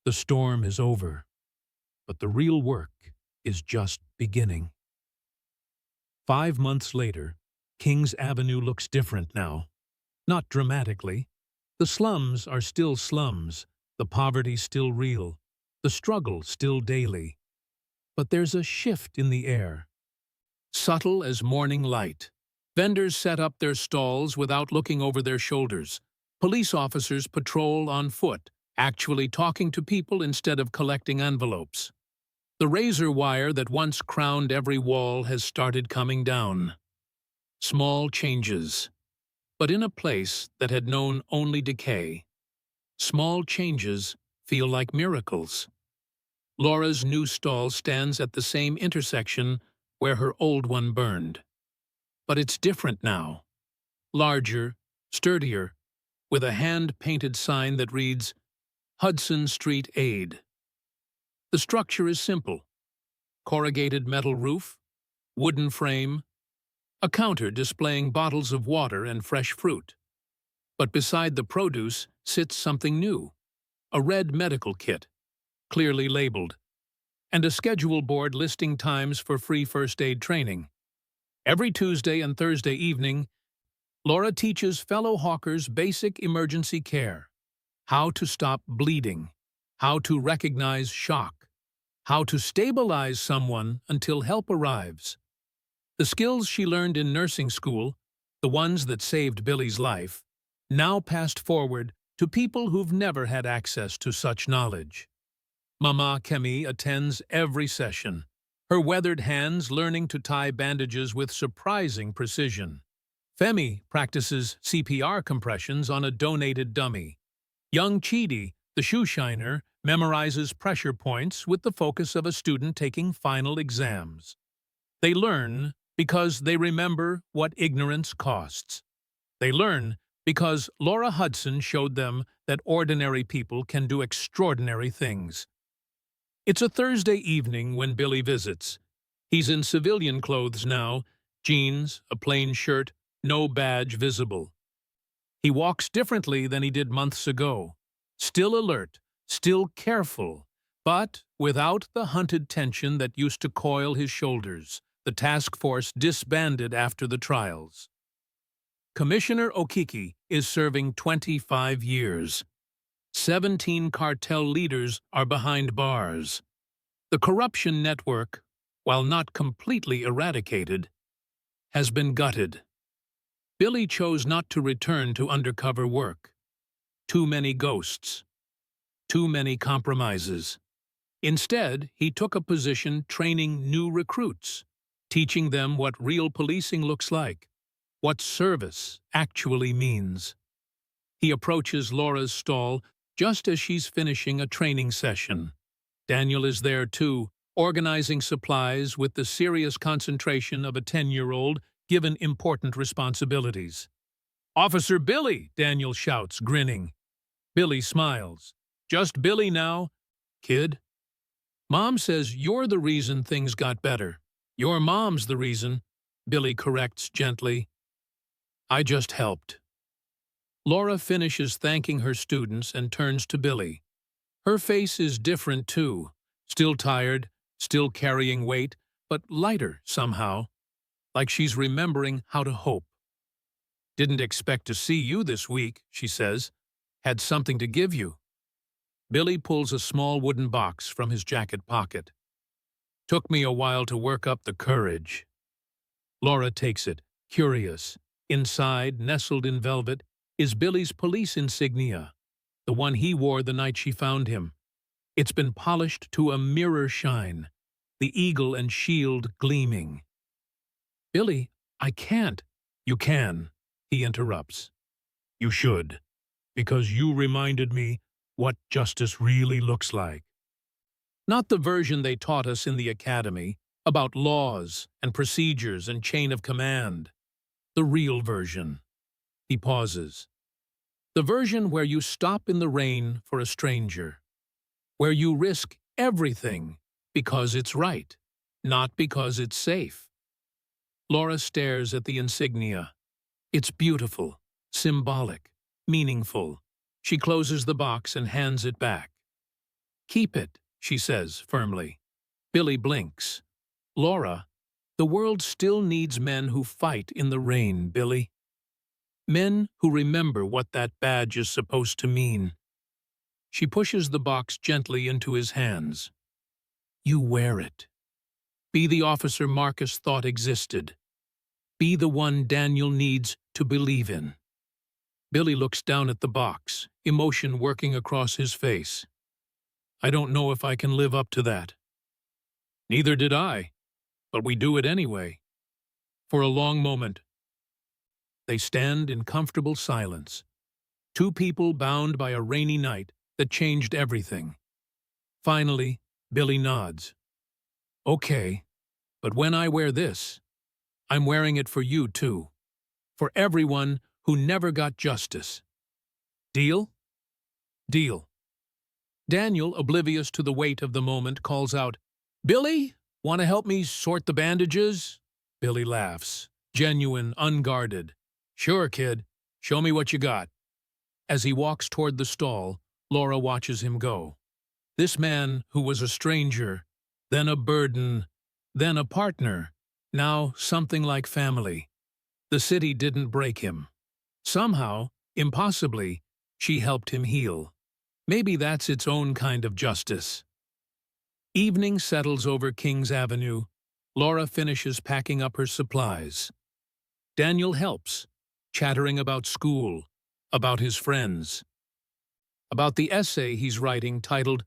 The storm is over, but the real work is just beginning. 5 months later, Kings Avenue looks different now. Not dramatically. The slums are still slums, the poverty still real, the struggle still daily. But there's a shift in the air. Subtle as morning light. Vendors set up their stalls without looking over their shoulders. Police officers patrol on foot, actually talking to people instead of collecting envelopes. The razor wire that once crowned every wall has started coming down. Small changes, but in a place that had known only decay. Small changes feel like miracles. Laura's new stall stands at the same intersection where her old one burned. But it's different now. Larger, sturdier, with a hand-painted sign that reads, Hudson Street Aid. The structure is simple. Corrugated metal roof, wooden frame, a counter displaying bottles of water and fresh fruit. But beside the produce sits something new, a red medical kit, clearly labeled, and a schedule board listing times for free first aid training. Every Tuesday and Thursday evening, Laura teaches fellow hawkers basic emergency care, how to stop bleeding, how to recognize shock, how to stabilize someone until help arrives. The skills she learned in nursing school, the ones that saved Billy's life, now passed forward to people who've never had access to such knowledge. Mama Kemi attends every session, her weathered hands learning to tie bandages with surprising precision. Femi practices CPR compressions on a donated dummy. Young Chidi, the shoe shiner, memorizes pressure points with the focus of a student taking final exams. They learn because they remember what ignorance costs. They learn because Laura Hudson showed them that ordinary people can do extraordinary things. It's a Thursday evening when Billy visits. He's in civilian clothes now, jeans, a plain shirt, no badge visible. He walks differently than he did months ago. Still alert, still careful, but without the hunted tension that used to coil his shoulders. The task force disbanded after the trials. Commissioner Okiki is serving 25 years. 17 cartel leaders are behind bars. The corruption network, while not completely eradicated, has been gutted. Billy chose not to return to undercover work. Too many ghosts. Too many compromises. Instead, he took a position training new recruits, teaching them what real policing looks like, what service actually means. He approaches Laura's stall just as she's finishing a training session. Daniel is there too, organizing supplies with the serious concentration of a 10-year-old given important responsibilities. "Officer Billy," Daniel shouts, grinning. Billy smiles. Just Billy now, kid. Mom says you're the reason things got better. Your mom's the reason, Billy corrects gently. I just helped. Laura finishes thanking her students and turns to Billy. Her face is different too. Still tired, still carrying weight, but lighter somehow, like she's remembering how to hope. Didn't expect to see you this week, she says. Had something to give you. Billy pulls a small wooden box from his jacket pocket. Took me a while to work up the courage. Laura takes it, curious. Inside, nestled in velvet, is Billy's police insignia, the one he wore the night she found him. It's been polished to a mirror shine, the eagle and shield gleaming. Billy, I can't. You can, he interrupts. You should, because you reminded me what justice really looks like. Not the version they taught us in the academy, about laws and procedures and chain of command. The real version. He pauses. The version where you stop in the rain for a stranger. Where you risk everything because it's right, not because it's safe. Laura stares at the insignia. It's beautiful, symbolic, meaningful. She closes the box and hands it back. Keep it, she says firmly. Billy blinks. Laura, the world still needs men who fight in the rain, Billy. Men who remember what that badge is supposed to mean. She pushes the box gently into his hands. You wear it. Be the officer Marcus thought existed. Be the one Daniel needs to believe in. Billy looks down at the box, emotion working across his face. I don't know if I can live up to that. Neither did I, but we do it anyway. For a long moment, they stand in comfortable silence. Two people bound by a rainy night that changed everything. Finally, Billy nods. Okay, but when I wear this, I'm wearing it for you too. For everyone who never got justice. Deal? Deal. Daniel, oblivious to the weight of the moment, calls out, Billy, want to help me sort the bandages? Billy laughs, genuine, unguarded. Sure, kid. Show me what you got. As he walks toward the stall, Laura watches him go. This man, who was a stranger, then a burden, then a partner, now something like family. The city didn't break him. Somehow, impossibly, she helped him heal. Maybe that's its own kind of justice. Evening settles over Kings Avenue. Laura finishes packing up her supplies. Daniel helps, chattering about school, about his friends, about the essay he's writing titled,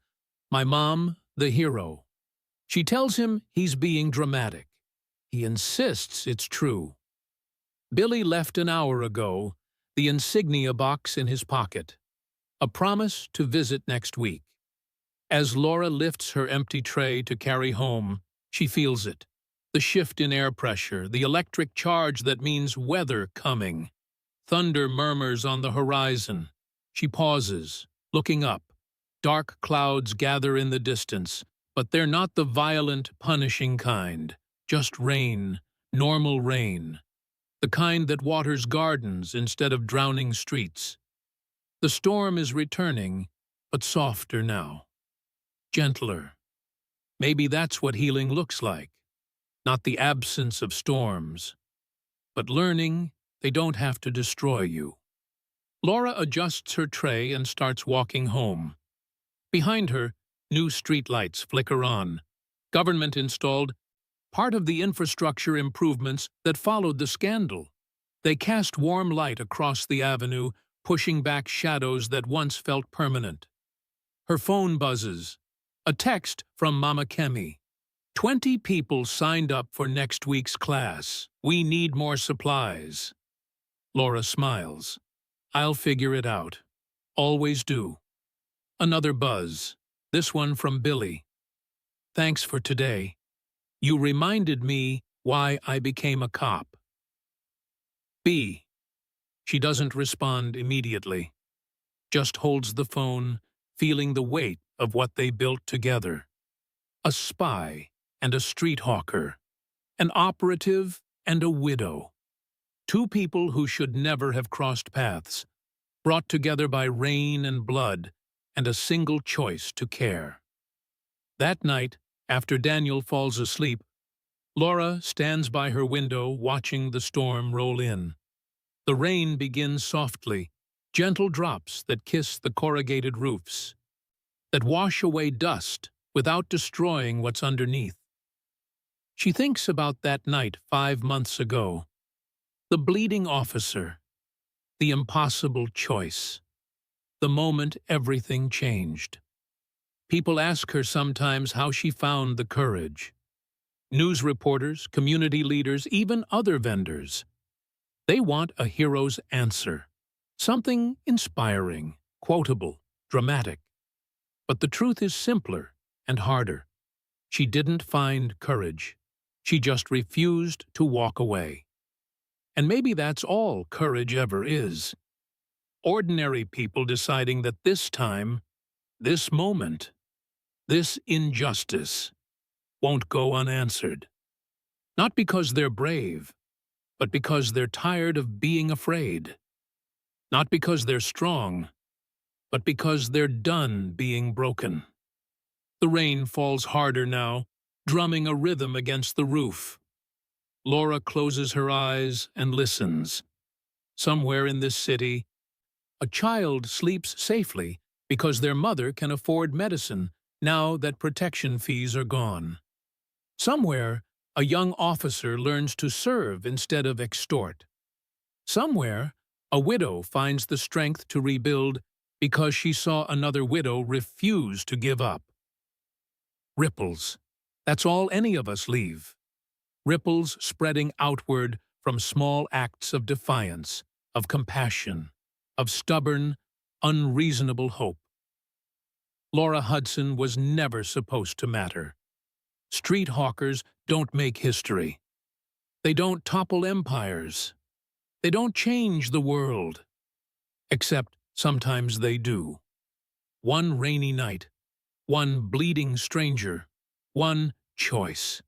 My Mom, the Hero. She tells him he's being dramatic. He insists it's true. Billy left an hour ago, the insignia box in his pocket. A promise to visit next week. As Laura lifts her empty tray to carry home, she feels it. The shift in air pressure, the electric charge that means weather coming. Thunder murmurs on the horizon. She pauses, looking up. Dark clouds gather in the distance, but they're not the violent, punishing kind. Just rain, normal rain. The kind that waters gardens instead of drowning streets. The storm is returning, but softer now. Gentler. Maybe that's what healing looks like. Not the absence of storms, but learning they don't have to destroy you. Laura adjusts her tray and starts walking home. Behind her, new streetlights flicker on. Government installed, part of the infrastructure improvements that followed the scandal. They cast warm light across the avenue, pushing back shadows that once felt permanent. Her phone buzzes. A text from Mama Kemi. 20 people signed up for next week's class. We need more supplies. Laura smiles. I'll figure it out. Always do. Another buzz. This one from Billy. Thanks for today. You reminded me why I became a cop. B. She doesn't respond immediately. just holds the phone, feeling the weight of what they built together. A spy and a street hawker, an operative and a widow. Two people who should never have crossed paths, brought together by rain and blood and a single choice to care. That night, after Daniel falls asleep, Laura stands by her window watching the storm roll in. The rain begins softly, gentle drops that kiss the corrugated roofs, that wash away dust without destroying what's underneath. She thinks about that night 5 months ago. The bleeding officer, the impossible choice, the moment everything changed. People ask her sometimes how she found the courage. News reporters, community leaders, even other vendors. They want a hero's answer, something inspiring, quotable, dramatic. But the truth is simpler and harder. She didn't find courage. She just refused to walk away. And maybe that's all courage ever is. Ordinary people deciding that this time, this moment, this injustice won't go unanswered. Not because they're brave, but because they're tired of being afraid. Not because they're strong, but because they're done being broken. The rain falls harder now, drumming a rhythm against the roof. Laura closes her eyes and listens. Somewhere in this city, a child sleeps safely because their mother can afford medicine now that protection fees are gone. Somewhere, a young officer learns to serve instead of extort. Somewhere, a widow finds the strength to rebuild because she saw another widow refuse to give up. Ripples. That's all any of us leave. Ripples spreading outward from small acts of defiance, of compassion, of stubborn, unreasonable hope. Laura Hudson was never supposed to matter. Street hawkers don't make history. They don't topple empires. They don't change the world. Except sometimes they do. One rainy night, one bleeding stranger, one choice.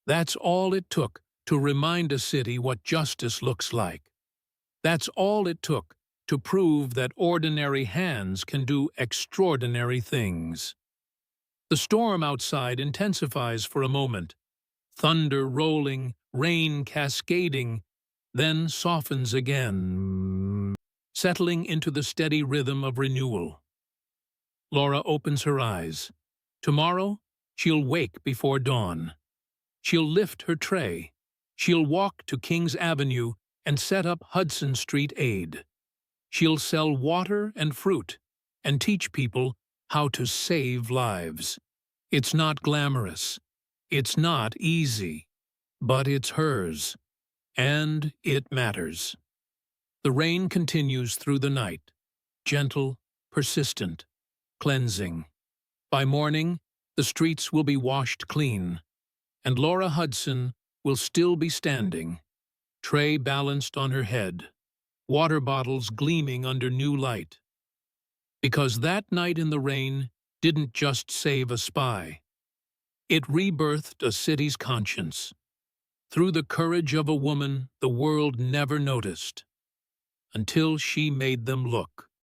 That's all it took to remind a city what justice looks like. That's all it took to prove that ordinary hands can do extraordinary things. The storm outside intensifies for a moment. Thunder rolling, rain cascading, then softens again, settling into the steady rhythm of renewal. Laura opens her eyes. Tomorrow, she'll wake before dawn. She'll lift her tray. She'll walk to Kings Avenue and set up Hudson Street Aid. She'll sell water and fruit and teach people how to save lives. It's not glamorous. It's not easy. But it's hers. And it matters. The rain continues through the night, gentle, persistent, cleansing. By morning, the streets will be washed clean, and Laura Hudson will still be standing, tray balanced on her head, water bottles gleaming under new light. Because that night in the rain didn't just save a spy. It rebirthed a city's conscience. Through the courage of a woman the world never noticed, until she made them look.